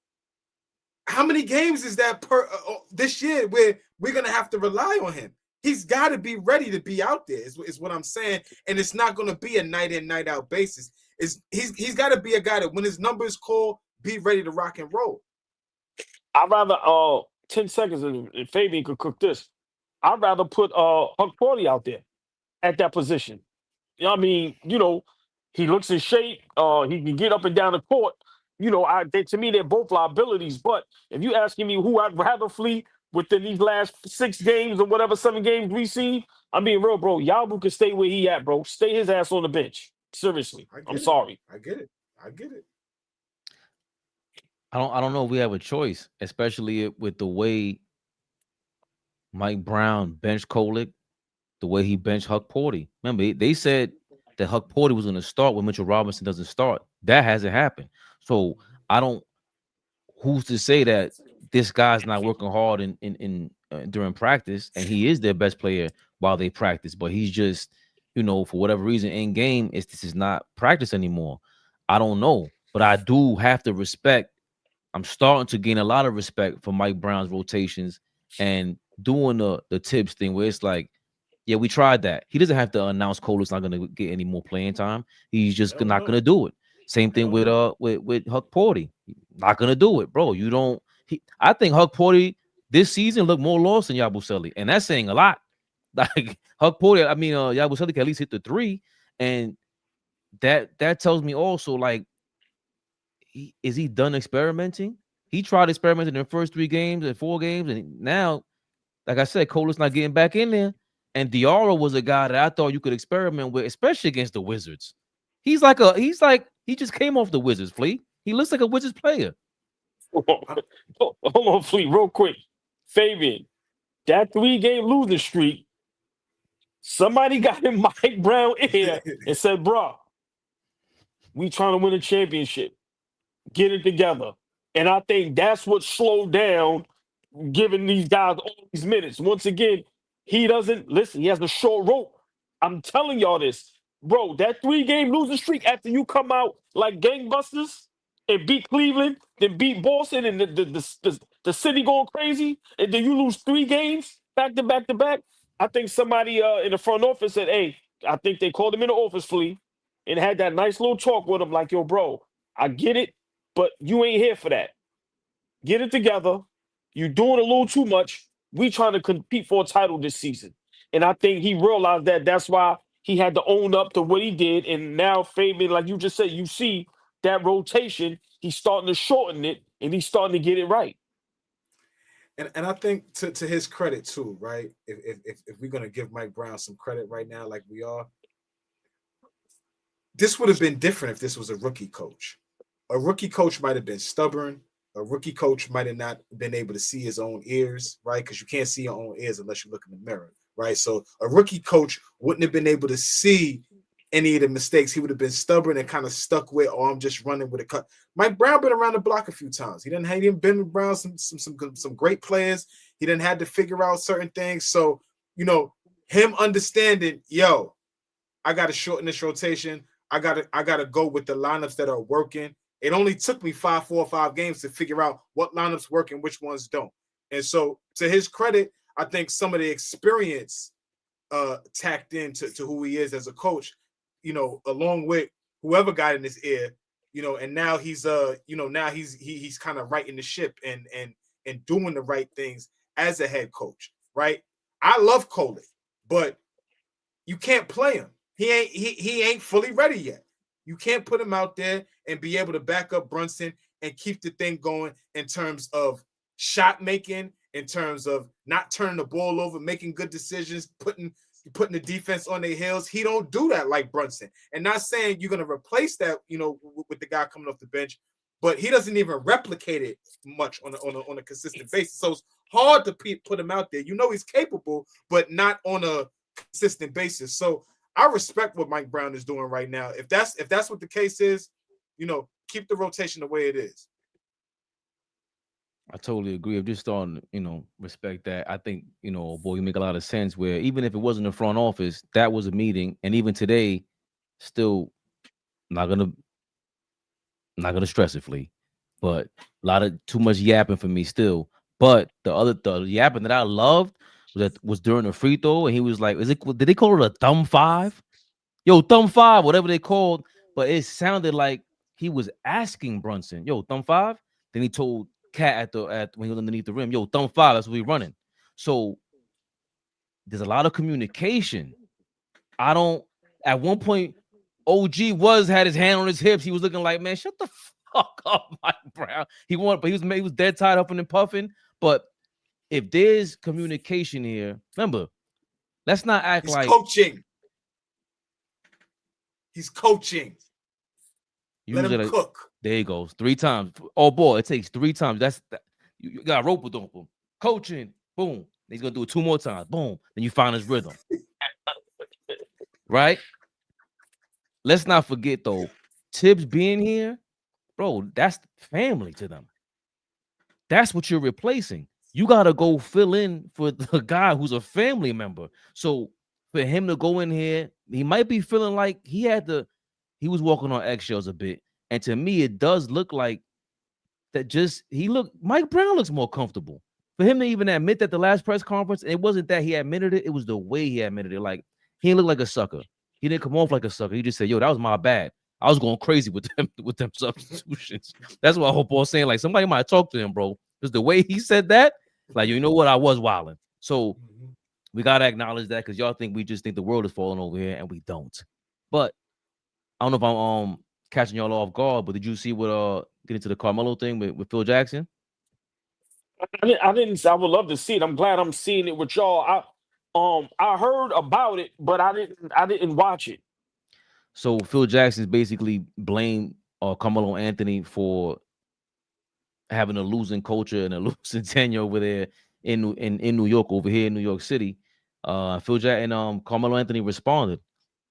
how many games is that this year where we're gonna have to rely on him? He's got to be ready to be out there, is what I'm saying. And it's not going to be a night in, night out basis. He's got to be a guy that when his number is called, be ready to rock and roll. I'd rather 10 seconds, and Fabian could cook this. I'd rather put Huck Porty out there at that position. I mean, he looks in shape. He can get up and down the court. To me, they're both liabilities. But if you're asking me who I'd rather flee within these last 6 games or whatever 7 games we see, I mean, real, bro, Yabu can stay where he at, bro. Stay his ass on the bench. Seriously. I'm sorry. I get it. I don't know if we have a choice, especially with the way Mike Brown benched Kolek, the way he benched Huck Porty. Remember, they said that Huck Porty was going to start when Mitchell Robinson doesn't start. That hasn't happened. So who's to say that this guy's not working hard in during practice, and he is their best player while they practice, but he's just, for whatever reason in game, this is not practice anymore. I don't know, but I do have to respect. I'm starting to gain a lot of respect for Mike Brown's rotations and doing the Tibbs thing where it's like, yeah, we tried that. He doesn't have to announce Kolek's not going to get any more playing time. He's just not going to do it. Same thing with Huck Porty. Not gonna do it, bro. You don't. I think Huck Porty this season looked more lost than Yabusele, and that's saying a lot. Like Huck Porty, I mean, Yabusele can at least hit the three, and that tells me also like, is he done experimenting? He tried experimenting in the first 3 games and 4 games, and now, like I said, Cole's not getting back in there. And Diarra was a guy that I thought you could experiment with, especially against the Wizards. He just came off the Wizards, Flea. He looks like a Wizards player. Hold on, Flea, real quick. Fabian, that 3-game losing streak, somebody got in Mike Brown ear and said, bro, we trying to win a championship. Get it together. And I think that's what slowed down giving these guys all these minutes. Once again, he doesn't listen. He has the short rope. I'm telling y'all this, bro. That 3-game losing streak after you come out like gangbusters and beat Cleveland, then beat Boston, and the city going crazy, and then you lose 3 games back to back to back. I think somebody in the front office said, "Hey," I think they called him in the office, Flea, and had that nice little talk with him, like, "Yo, bro, I get it, but you ain't here for that. Get it together. You're doing a little too much. We trying to compete for a title this season." And I think he realized that. That's why he had to own up to what he did. And now, Fabian, like you just said, you see that rotation. He's starting to shorten it, and he's starting to get it right. And I think to his credit too, right? If we're gonna give Mike Brown some credit right now, like we are, this would have been different if this was a rookie coach. A rookie coach might have been stubborn. A rookie coach might have not been able to see his own ears, right? Because you can't see your own ears unless you look in the mirror, right? So a rookie coach wouldn't have been able to see any of the mistakes. He would have been stubborn and kind of stuck with, "Oh, I'm just running with a cut." Mike Brown been around the block a few times. He didn't been around some great players. He didn't had to figure out certain things. So, him understanding, yo, I got to shorten this rotation. I gotta go with the lineups that are working. It only took me 4 or 5 games to figure out what lineups work and which ones don't. And so, to his credit, I think some of the experience tacked into who he is as a coach, along with whoever got in his ear, and now he's he's kind of righting the ship and doing the right things as a head coach, right? I love Cole, but you can't play him. He ain't fully ready yet. You can't put him out there and be able to back up Brunson and keep the thing going in terms of shot making, in terms of not turning the ball over, making good decisions, putting the defense on their heels. He don't do that like Brunson. And not saying you're going to replace that, with the guy coming off the bench, but he doesn't even replicate it much on a consistent basis. So it's hard to put him out there. He's capable, but not on a consistent basis. So I respect what Mike Brown is doing right now. If that's what the case is, keep the rotation the way it is. I totally agree. I'm just starting to, respect that. I think, boy, you make a lot of sense where even if it wasn't the front office, that was a meeting. And even today, still not gonna stress it, Flea. But a lot of too much yapping for me still. But the yapping that I loved was during the free throw, and he was like, did they call it a thumb 5? Yo, thumb 5, whatever they called, but it sounded like he was asking Brunson, yo, thumb 5. Then he told Cat at when he was underneath the rim, yo, thumb 5, that's what we running. So there's a lot of communication. At one point, OG had his hand on his hips. He was looking like, man, shut the fuck up, Mike Brown. He was dead tired, huffing and puffing. But if there's communication here, remember, let's not act like coaching. He's coaching. Let him cook. There he goes. 3 times. Oh boy, it takes 3 times. You got rope with him. Coaching. Boom. He's gonna do it 2 more times. Boom. Then you find his rhythm. Right? Let's not forget though, Tibbs being here, bro, that's family to them. That's what you're replacing. You gotta go fill in for the guy who's a family member. So for him to go in here, he might be feeling like he was walking on eggshells a bit. And to me, it does look like that Mike Brown looks more comfortable. For him to even admit that the last press conference, it wasn't that he admitted it, it was the way he admitted it. Like, he didn't look like a sucker. He didn't come off like a sucker. He just said, yo, that was my bad. I was going crazy with them substitutions. That's what I hope was saying. Like somebody might talk to him, bro. Because the way he said that, like, you know what, I was wilding. So we gotta acknowledge that because y'all think we just think the world is falling over here and we don't. But I don't know if I'm catching y'all off guard, but did you see what get into the Carmelo thing with Phil Jackson? I didn't. I would love to see it. I'm glad I'm seeing it with y'all. I heard about it, but I didn't watch it. So Phil Jackson's basically blamed Carmelo Anthony for having a losing culture and a losing tenure over there in New York, over here in New York City. Phil Jackson and Carmelo Anthony responded.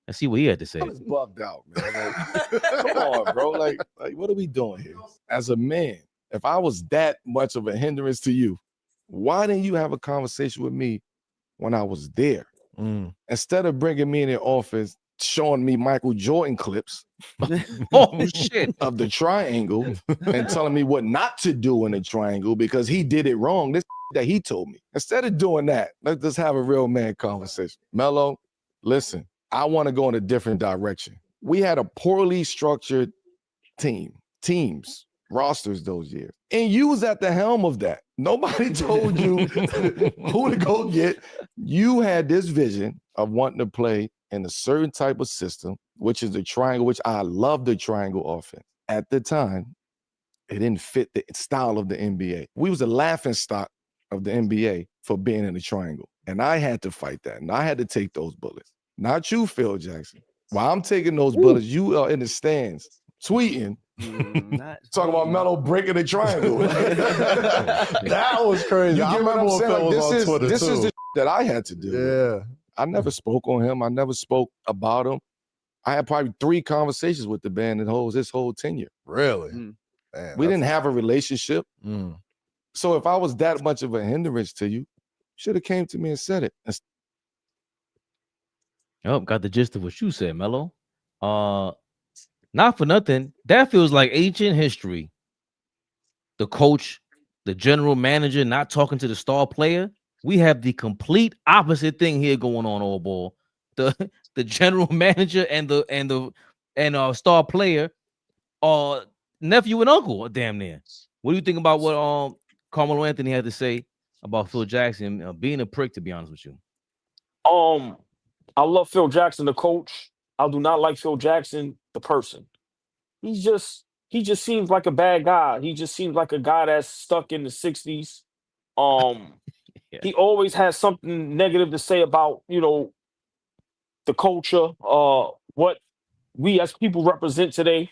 Let's see what he had to say. I was bugged out, man. Like, come on, bro. Like, what are we doing here? As a man, if I was that much of a hindrance to you, why didn't you have a conversation with me when I was there? Instead of bringing me in the office, showing me Michael Jordan clips Oh shit of the triangle and telling me what not to do in the triangle because he did it wrong. This that he told me. Instead of doing that, let's just have a real man conversation. Melo, listen, I want to go in a different direction. We had a poorly structured teams, rosters those years. And you was at the helm of that. Nobody told you who to go get. You had this vision of wanting to play in a certain type of system, which is the triangle, which I love the triangle offense. At the time, it didn't fit the style of the NBA. We was a laughing stock of the NBA for being in the triangle. And I had to fight that. And I had to take those bullets. Not you, Phil Jackson. While I'm taking those bullets, you are in the stands tweeting, talking about Melo breaking the triangle. That was crazy. You I get what remember I'm when saying? Phil Like, was on Twitter this too. is the that I had to do. Yeah. I never spoke on him. I never spoke about him. I had probably 3 conversations with the band in his whole tenure. Really? Man, we didn't have a relationship. So if I was that much of a hindrance to you, should have came to me and said it. Oh, got the gist of what you said, Melo. Not for nothing. That feels like ancient history. The coach, the general manager, not talking to the star player. We have the complete opposite thing here going on, AllBall. The general manager and star player are nephew and uncle, damn near. What do you think about what Carmelo Anthony had to say about Phil Jackson being a prick? To be honest with you, I love Phil Jackson, the coach. I do not like Phil Jackson, the person. He just seems like a bad guy. He just seems like a guy that's stuck in the 60s. Yeah. He always has something negative to say about, the culture, what we as people represent today.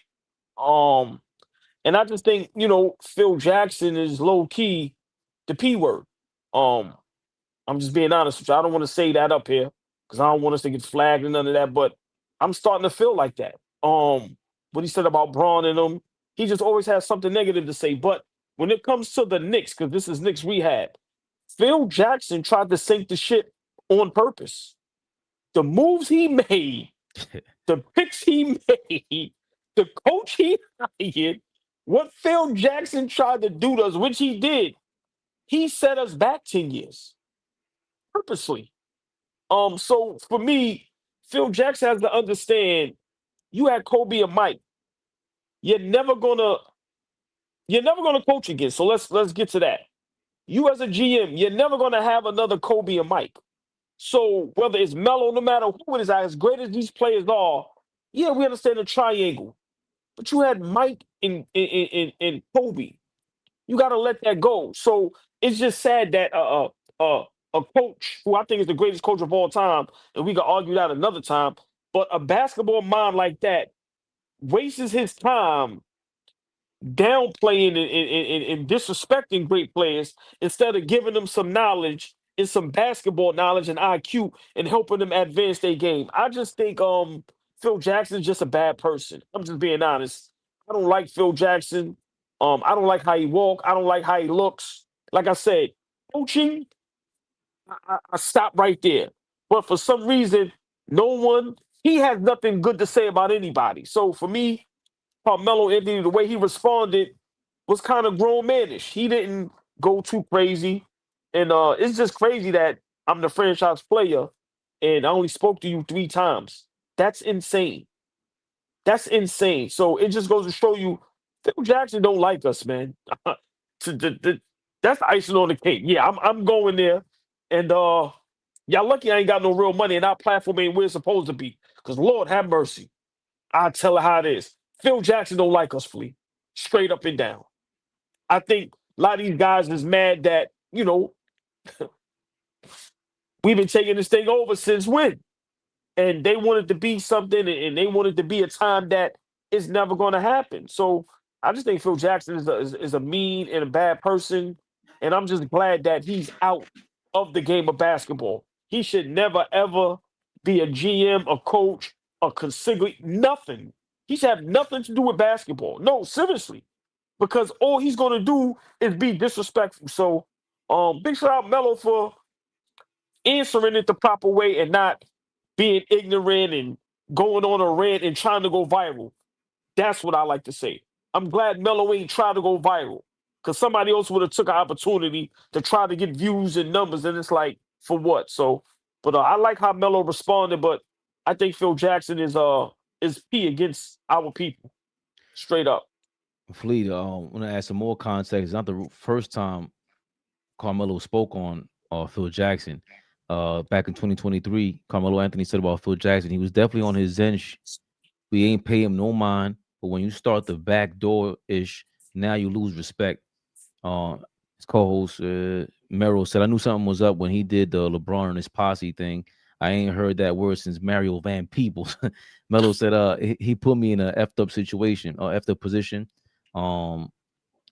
And I just think, Phil Jackson is low key the P word. I'm just being honest with you. I don't want to say that up here because I don't want us to get flagged and none of that, but I'm starting to feel like that. What he said about Braun and him, he just always has something negative to say. But when it comes to the Knicks, because this is Knicks Rehab, Phil Jackson tried to sink the ship on purpose. The moves he made, the picks he made, the coach he hired, what Phil Jackson tried to do to us, which he did, he set us back 10 years purposely. So for me, Phil Jackson has to understand you had Kobe and Mike. You're never gonna coach again. So let's get to that. You as a GM, you're never gonna have another Kobe and Mike. So whether it's Melo, no matter who it is, as great as these players are, yeah, we understand the triangle. But you had Mike and Kobe. You got to let that go. So it's just sad that a coach who I think is the greatest coach of all time, and we can argue that another time, but a basketball mind like that wastes his time downplaying and disrespecting great players instead of giving them some knowledge and some basketball knowledge and IQ and helping them advance their game. I just think Phil Jackson's just a bad person. I'm just being honest. I don't like Phil Jackson. I don't like how he walk. I don't like how he looks. Like I said, coaching, I stop right there. But for some reason, he has nothing good to say about anybody. So for me, Carmelo Anthony, the way he responded was kind of grown manish. He didn't go too crazy. And it's just crazy that I'm the franchise player and I only spoke to you 3 times. That's insane. That's insane. So it just goes to show you, Phil Jackson don't like us, man. That's the icing on the cake. Yeah, I'm going there, and y'all lucky I ain't got no real money, and our platform ain't where it's supposed to be. Cause Lord have mercy, I tell her how it is. Phil Jackson don't like us, Flea. Straight up and down. I think a lot of these guys is mad that we've been taking this thing over since when? And they wanted to be something, and they wanted to be a time that is never going to happen. So I just think Phil Jackson is a mean and a bad person, and I'm just glad that he's out of the game of basketball. He should never ever be a GM, a coach, a consigliere, nothing. He should have nothing to do with basketball. No, seriously, because all he's going to do is be disrespectful. So, big shout out Melo for answering it the proper way and not being ignorant and going on a rant and trying to go viral. That's what I like to say. I'm glad Melo ain't trying to go viral, because somebody else would have took an opportunity to try to get views and numbers, and it's like, for what? So, but I like how Melo responded, but I think Phil Jackson is P against our people, straight up. Fleet, I want to add some more context. It's not the first time Carmelo spoke on Phil Jackson. Back in 2023, Carmelo Anthony said about Phil Jackson, he was definitely on his zen. We ain't pay him no mind, but when you start the back door ish, now you lose respect. His co-host Mero said, I knew something was up when he did the LeBron and his posse thing. I ain't heard that word since Mario Van Peebles. Melo said, he put me in a effed up situation or effed up position.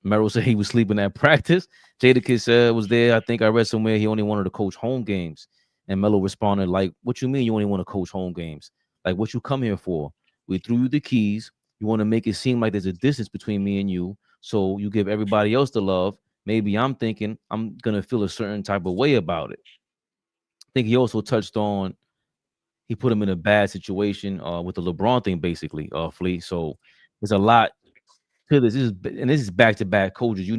Mero said he was sleeping at practice. Jadakiss said was there. I think I read somewhere he only wanted to coach home games. And Melo responded, like, what you mean you only want to coach home games? Like, what you come here for? We threw you the keys. You want to make it seem like there's a distance between me and you. So you give everybody else the love. Maybe I'm thinking I'm going to feel a certain type of way about it. I think he also touched on, he put him in a bad situation with the LeBron thing, basically, Flea. So there's a lot to this. This is back-to-back coaches.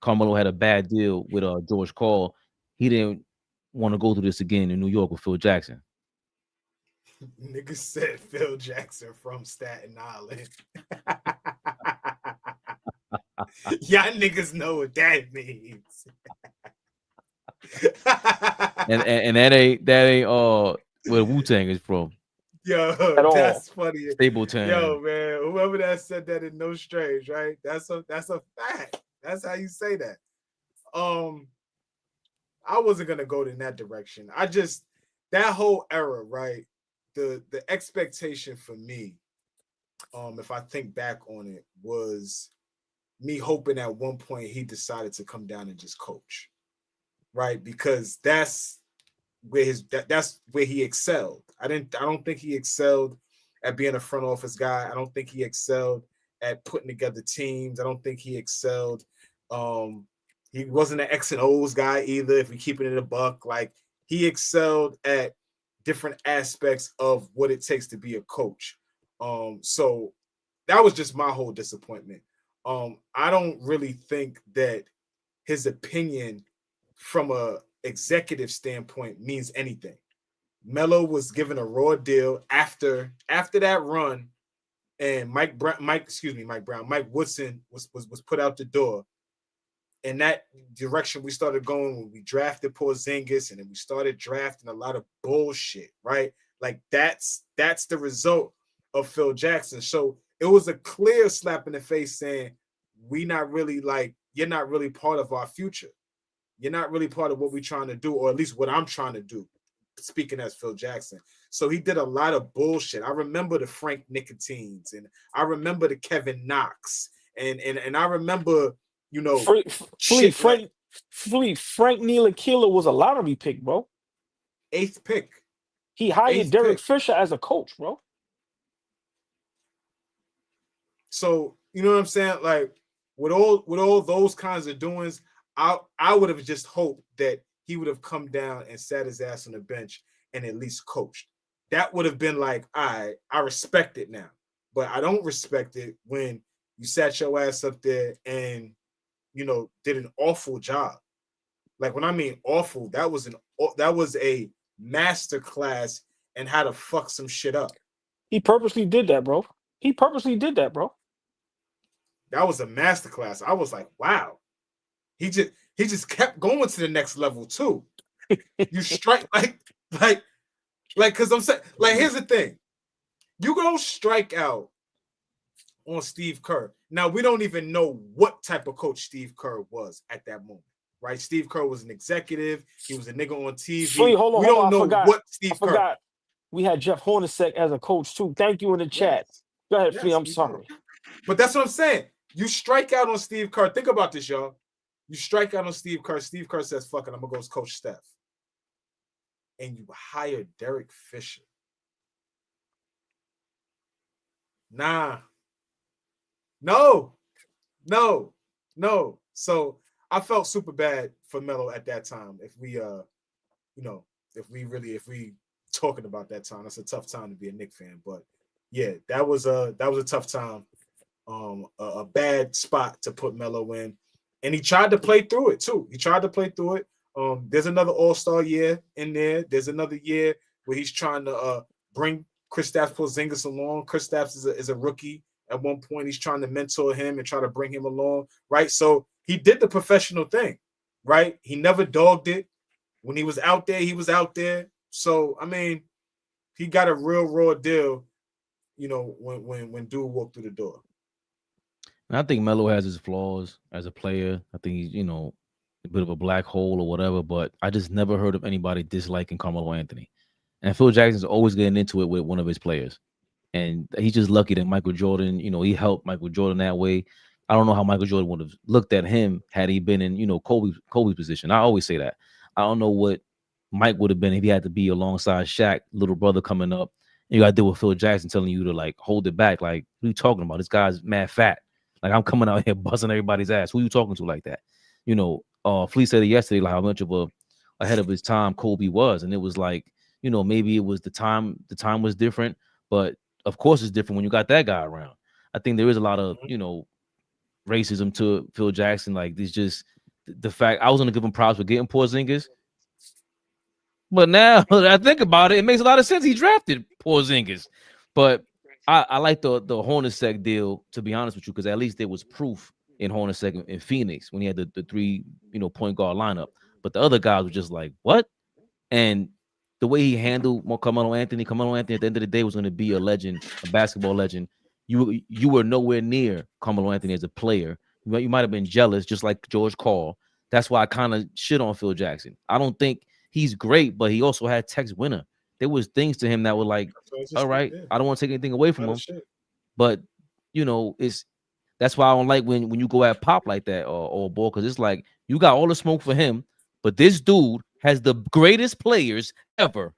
Carmelo had a bad deal with George Karl. He didn't want to go through this again in New York with Phil Jackson. Niggas said Phil Jackson from Staten Island. Y'all niggas know what that means. and that ain't where Wu-Tang is from. Yo, that's funny. Stapleton. Yo, man, whoever that said that in No Strange, right? That's a fact. That's how you say that. I wasn't gonna go in that direction. That whole era, right? The expectation for me, if I think back on it, was me hoping at one point he decided to come down and just coach, right? Because that's where he excelled. I don't think he excelled at being a front office guy. I don't think he excelled at putting together teams. I don't think he excelled. He wasn't an X and O's guy either. If we keep it in a buck, like he excelled at different aspects of what it takes to be a coach. So that was just my whole disappointment. I don't really think that his opinion from a executive standpoint means anything. Melo was given a raw deal after that run, and Mike Woodson was put out the door. In that direction, we started going when we drafted Porzingis, and then we started drafting a lot of bullshit, right? Like that's the result of Phil Jackson. So it was a clear slap in the face saying, you're not really part of our future. You're not really part of what we're trying to do, or at least what I'm trying to do, speaking as Phil Jackson. So he did a lot of bullshit. I remember the Frank Nicotines, and I remember the Kevin Knox, and I remember, Frank Ntilikina was a lottery pick, bro. 8th pick. He hired Derek Fisher as a coach, bro. So you know what I'm saying? Like with all those kinds of doings, I would have just hoped that he would have come down and sat his ass on the bench and at least coached. That would have been like, all right, I respect it now. But I don't respect it when you sat your ass up there and, did an awful job. Like when I mean awful, that was a masterclass in how to fuck some shit up. He purposely did that, bro. He purposely did that, bro. That was a masterclass. I was like, wow. He just kept going to the next level too. You strike like because I'm saying, like, here's the thing. You go strike out on Steve Kerr. Now, we don't even know what type of coach Steve Kerr was at that moment, right? Steve Kerr was an executive. He was a nigga on TV. Wait, hold on, we hold don't on, know I forgot. what Steve I Kerr. forgot. We had Jeff Hornacek as a coach too. Thank you in the chat. Yes. Go ahead, Yes, Flea. I'm we sorry. did. But that's what I'm saying. You strike out on Steve Kerr. Think about this, y'all. You strike out on Steve Kerr. Steve Kerr says, fuck it, I'm going to go coach Steph. And you hire Derek Fisher. Nah. No. So I felt super bad for Melo at that time. If we if we talking about that time, that's a tough time to be a Knicks fan. But yeah, that was a tough time. A bad spot to put Melo in. And he tried to play through it too. There's another All-Star year in there. There's another year where he's trying to bring Kristaps Porzingis along. Kristaps is a rookie. At one point, he's trying to mentor him and try to bring him along, right? So he did the professional thing, right? He never dogged it. When he was out there, he was out there. So, I mean, he got a real raw deal, when dude walked through the door. And I think Melo has his flaws as a player. I think he's, a bit of a black hole or whatever, but I just never heard of anybody disliking Carmelo Anthony. And Phil Jackson's always getting into it with one of his players. And he's just lucky that Michael Jordan, he helped Michael Jordan that way. I don't know how Michael Jordan would have looked at him had he been in, Kobe's position. I always say that. I don't know what Mike would have been if he had to be alongside Shaq, little brother coming up. And you got to deal with Phil Jackson telling you to, like, hold it back. Like, what are you talking about? This guy's mad fat. Like, I'm coming out here busting everybody's ass. Who are you talking to like that? Flea said it yesterday, like how much of a ahead of his time Kobe was. And it was like, maybe it was the time was different, but of course it's different when you got that guy around. I think there is a lot of, racism to Phil Jackson. Like, there's just the fact I was going to give him props for getting Porzingis. But now that I think about it, it makes a lot of sense. He drafted Porzingis. But I like the Hornacek deal, to be honest with you, because at least there was proof in Hornacek in Phoenix when he had the three, point guard lineup. But the other guys were just like, what? And the way he handled Carmelo Anthony at the end of the day was going to be a legend, a basketball legend. You were nowhere near Carmelo Anthony as a player. You might have been jealous, just like George Karl. That's why I kind of shit on Phil Jackson. I don't think he's great, but he also had Tex Winner. There was things to him that were like, all right, I don't want to take anything away from him. But, that's why I don't like when you go at Pop like that or Ball, because it's like you got all the smoke for him, but this dude has the greatest players ever.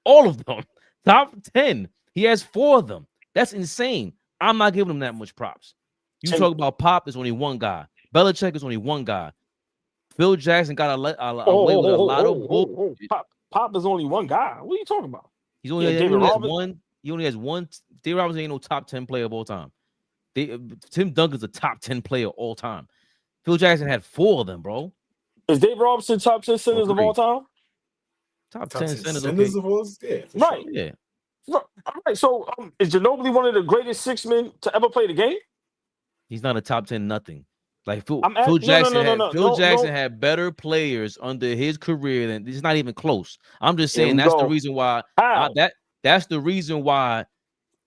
All of them. Top 10. He has 4 of them. That's insane. I'm not giving him that much props. You talk about Pop, there's only one guy. Belichick is only one guy. Phil Jackson got away with a lot of bull. Pop is only one guy. What are you talking about? He only has one. He only has one. David Robinson ain't no top 10 player of all time. Tim Duncan's a top 10 player all time. Phil Jackson had 4 of them, bro. Is Dave Robinson top 10 centers of all time? Top 10 centers of all? Yeah, right. Sure. Yeah. All right. So is Ginobili one of the greatest 6 men to ever play the game? He's not a top 10 nothing. Like Phil Jackson had better players under his career than it's not even close. I'm just saying that's the reason why that's the reason why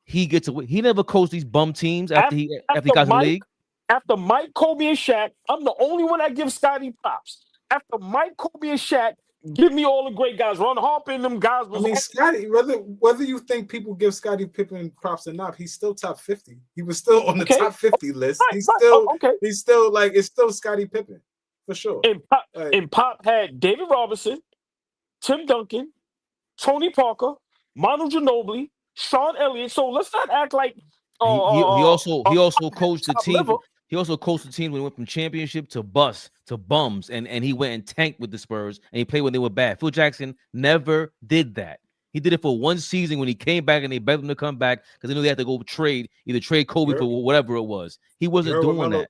he gets away. He never coached these bum teams after he got in the league. After Mike, Kobe, and Shaq, I'm the only one that gives Scotty props. After Mike, Kobe, and Shaq, give me all the great guys. Ron Harper and them guys. I mean, Scotty, whether you think people give Scottie Pippen props or not, he's still top 50. He was still on the top 50 list. He's still like, it's still Scottie Pippen for sure. And Pop had David Robinson, Tim Duncan, Tony Parker, Manu Ginobili, Sean Elliott. So let's not act like he also coached the team. Level. He also coached the team when he went from championship to bust to bums, and he went and tanked with the Spurs, and he played when they were bad. Phil Jackson never did that. He did it for one season when he came back, and they begged him to come back because they knew they had to go trade Kobe for whatever it was. He wasn't doing that.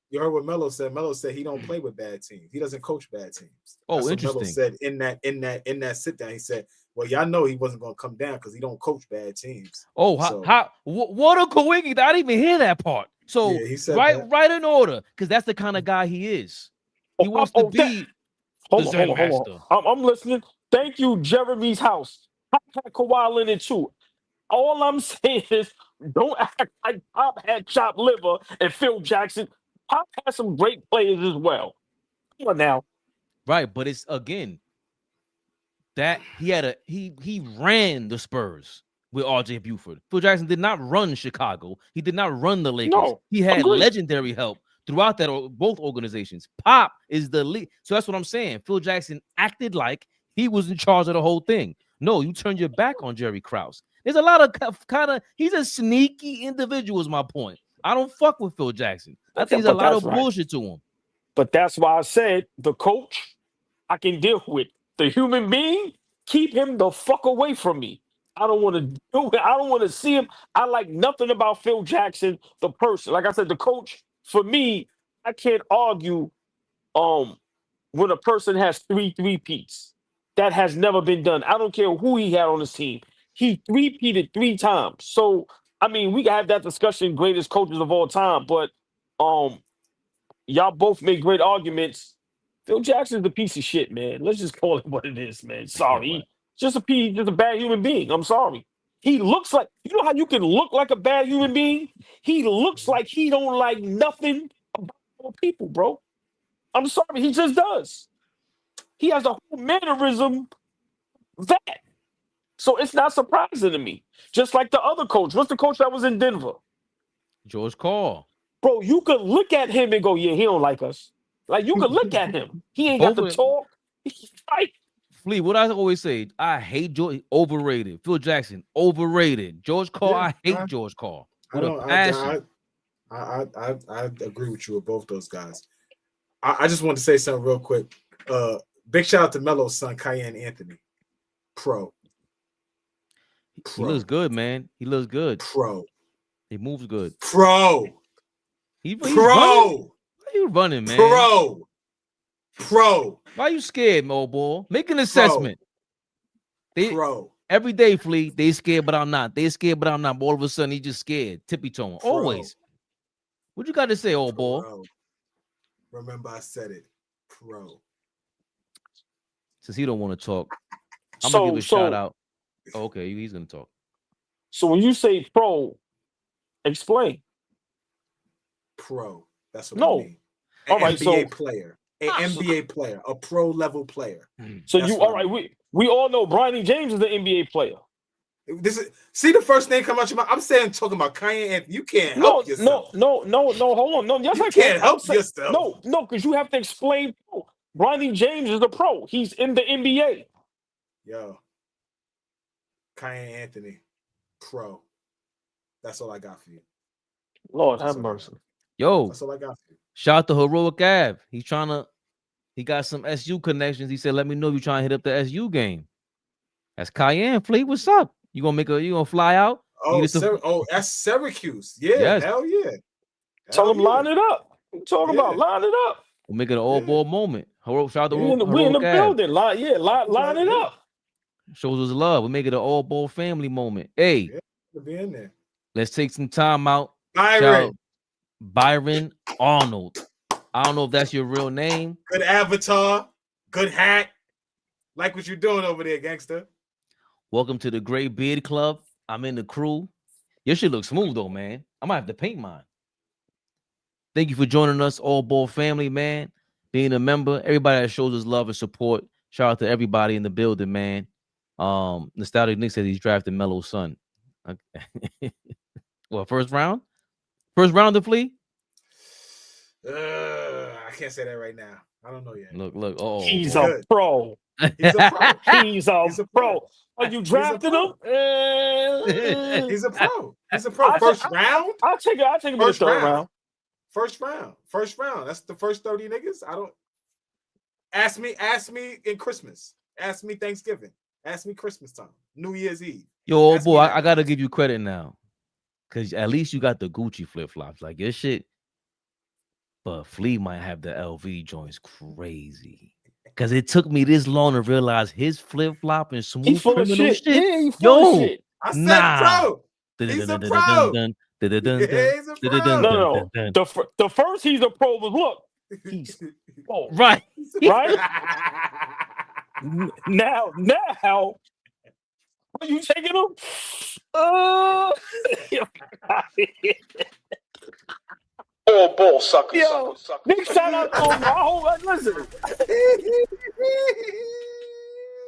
You heard what Melo said. Melo said he don't play with bad teams. He doesn't coach bad teams. Oh, that's interesting. What Melo said in that sit down. He said Well, y'all know he wasn't gonna come down because he don't coach bad teams. Oh, So- what a coinky! I didn't even hear that part. So Yeah, he said right, that. right in order, because that's the kind of guy he is. He wants to be Hold the on, Zen hold on, hold master. on. I'm listening. Thank you, Jeremy's house. I had Kawhi Leonard too. All I'm saying is, don't act like Pop had chopped liver and Phil Jackson. Pop had some great players as well. Come on now. Right, but it's again that he ran the Spurs with RJ Buford. Phil Jackson did not run Chicago. He did not run the Lakers. No, He had agreed. legendary help throughout both organizations. Pop is the lead. So that's what I'm saying. Phil Jackson acted like he was in charge of the whole thing. No, you turned your back on Jerry Krause. There's a lot of kind of he's a sneaky individual, is my point. I don't fuck with Phil Jackson. I think there's a But lot that's of right. bullshit to him. But that's why I said the coach I can deal with. The human being, keep him the fuck away from me. I don't want to do it. I don't want to see him. I like nothing about Phil Jackson, the person. Like I said, the coach, for me, I can't argue when a person has three-peats. That has never been done. I don't care who he had on his team. He three-peated 3 times. So, I mean, we can have that discussion, greatest coaches of all time, but y'all both make great arguments. Phil Jackson's a piece of shit, man. Let's just call it what it is, man. Sorry. Right. Just a bad human being. I'm sorry. He looks like, you know how you can look like a bad human being? He looks like he don't like nothing about people, bro. I'm sorry. He just does. He has a whole mannerism that. So it's not surprising to me. Just like the other coach. What's the coach that was in Denver? George Karl. Bro, you could look at him and go, yeah, he don't like us. Like, you could look at him. He ain't got Both to of- talk. He's right. Flea, what I always say, I hate George, overrated. Phil Jackson, overrated. George Karl, Yeah, I hate George Karl. I With a don't. passion. I agree with you with both those guys. I just want to say something real quick. Big shout out to Melo's son, Karl-Anthony. Pro. He looks good, man. He looks good. Pro. He moves good. Pro. He's Pro. running. Why you running, man? Pro. Why you scared, old boy? Make an assessment. Pro. Every day, Flea, they scared, but I'm not. They scared, but I'm not. But all of a sudden, he just scared, tippy-toeing. Pro. Always. What you got to say, old boy? Pro. Remember, I said it. Pro. Since he don't want to talk, I'm gonna give a shout out. Oh, okay, he's gonna talk. So when you say pro, explain. Pro. That's what No. I mean. All An right, NBA so- player. An NBA player. A pro level player. So That's you what all I right? mean. We all know Bronny James is the NBA player. This is see the first name come out your mouth. I'm saying talking about Karl-Anthony. You can't help yourself. No. Hold on. No, yes, You I can't can. help I'm saying- yourself. No, because you have to explain. Pro. Bronny James is a pro. He's in the NBA. Yo. Karl-Anthony. Pro. That's all I got for you. Lord That's have all I mercy. got. Yo, That's all I got for you. shout out to Heroic Ave. He got some SU connections. He said, let me know you trying to hit up the SU game. That's Cayenne. Flea, what's up? You gonna fly out? Oh, You get that's Syracuse. Yeah, Yes. hell yeah. Tell Hell him yeah. line it up. What you talking about? Yeah. Line it up. We'll make it an all ball moment. Shout out to We in the Heroic Ave. building. Line it up. Shows us love. We make it an all ball family moment. Hey, Yeah. To be in there. let's take some time out. Byron. Shout out Byron Arnold. I don't know if that's your real name. Good avatar. Good hat. Like what you're doing over there, gangster. Welcome to the Gray Beard Club. I'm in the crew. Your shit looks smooth though, man. I might have to paint mine. Thank you for joining us, all ball family, man. Being a member, everybody that shows us love and support. Shout out to everybody in the building, man. Nostalgic Nick said he's drafted Melo's son. Okay. Well, first round to Flea. I can't say that right now. I don't know yet. Look. Oh, He's boy. a pro. He's a pro. He's a He's a pro. pro. Are you drafting him? He's a pro. He's a pro. First round. I'll take him in the First third round. round. First round. That's the first 30 niggas. I don't ask me in Christmas. Ask me Thanksgiving. Ask me Christmas time. New Year's Eve. Yo, old Ask boy, me that. I gotta give you credit now. Cause at least you got the Gucci flip-flops. Like your shit. But Flea might have the LV joints crazy. Because it took me this long to realize his flip-flop and He smooth full of criminal shit. shit. Yeah, he full of Yo, shit. I said nah. pro. He's a pro. He's a pro. No. The first he's a pro was look. He's oh, Right. right? Now, are you taking him? AllBall suckers. Yo, big shout out to him. Listen.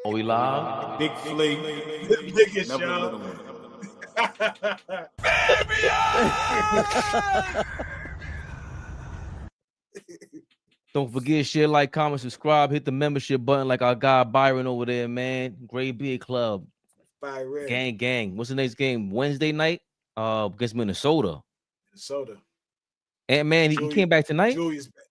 Are we live? Big fling. The biggest show. Don't forget, share, like, comment, subscribe, hit the membership button like our guy Byron over there, man. Great Big Club. Byron. Gang. What's the next game? Wednesday night? Against Minnesota. And man, he came back tonight. Julius back.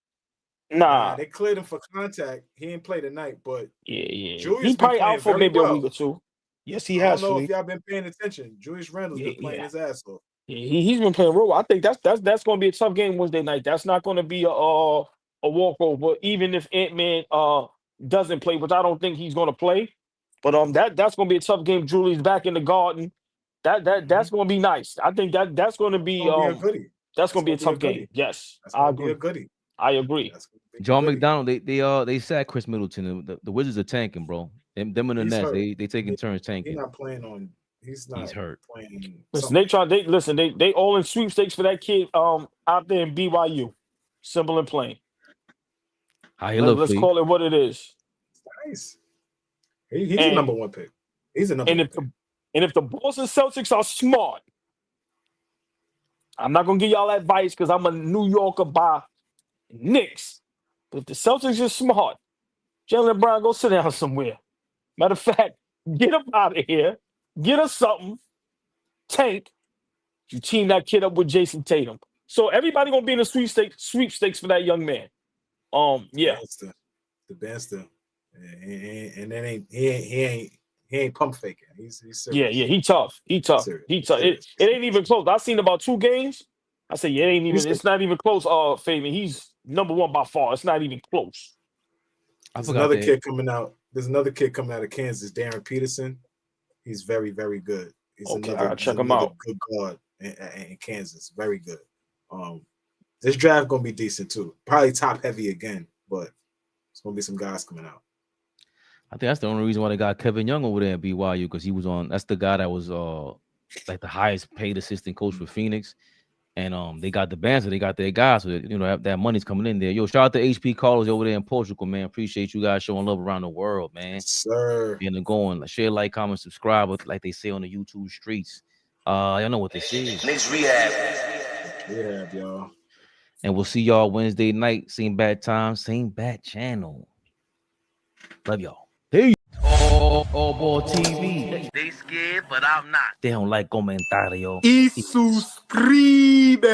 Nah. They cleared him for contact. He didn't play tonight, but yeah. Julius He's probably out for maybe well. a week or two. Yes, he I has. don't know if y'all been paying attention. Julius Randle's been playing his ass off. Yeah, he's been playing real well. I think that's going to be a tough game Wednesday night. That's not going to be a walkover, even if Ant-Man doesn't play, which I don't think he's going to play. But that's going to be a tough game. Julius back in the Garden. That's going to be nice. I think that's going to be a goodie. That's going to be a tough game. Yes, I agree. A goodie. I agree. John McDonald, they said Chris Middleton. The Wizards are tanking, bro. Them and the Nets, they taking turns tanking. He's not playing on. He's hurt. Playing. Listen, they all in sweepstakes for that kid out there in BYU. Simple and plain. Let's call it what it is. Nice. He's a number one pick. He's a number one pick. And if the Boston Celtics are smart, I'm not gonna give y'all advice because I'm a New Yorker by Knicks. But if the Celtics are smart, Jaylen Brown, go sit down somewhere. Matter of fact, get up out of here. Get us something. Tank. You team that kid up with Jason Tatum. So everybody gonna be in the sweepstakes for that young man. Yeah. The Banster. And then he ain't pump faking. He's serious. Yeah, he tough. He tough. Serious. He tough. It ain't even close. I seen about 2 games. I said, yeah, it's not even close. Fabian, he's number one by far. It's not even close. There's another kid coming out. There's another kid coming out of Kansas, Darren Peterson. He's very, very good. He's I'll check him out. Good guard in Kansas. Very good. This draft gonna be decent too. Probably top heavy again, but it's gonna be some guys coming out. I think that's the only reason why they got Kevin Young over there at BYU, because he was on. That's the guy that was like the highest paid assistant coach for Phoenix, and they got the band, so they got their guys, so that money's coming in there. Yo, shout out to HP Carlos over there in Portugal, man. Appreciate you guys showing love around the world, man. Yes, sir. And going, share, like, comment, subscribe, like they say on the YouTube streets. Y'all know what this is. Knicks Rehab. Rehab, y'all. And we'll see y'all Wednesday night. Same bad time, same bad channel. Love y'all. Peace. AllBall TV. They scared, but I'm not. They don't like comentario. Y suscribe.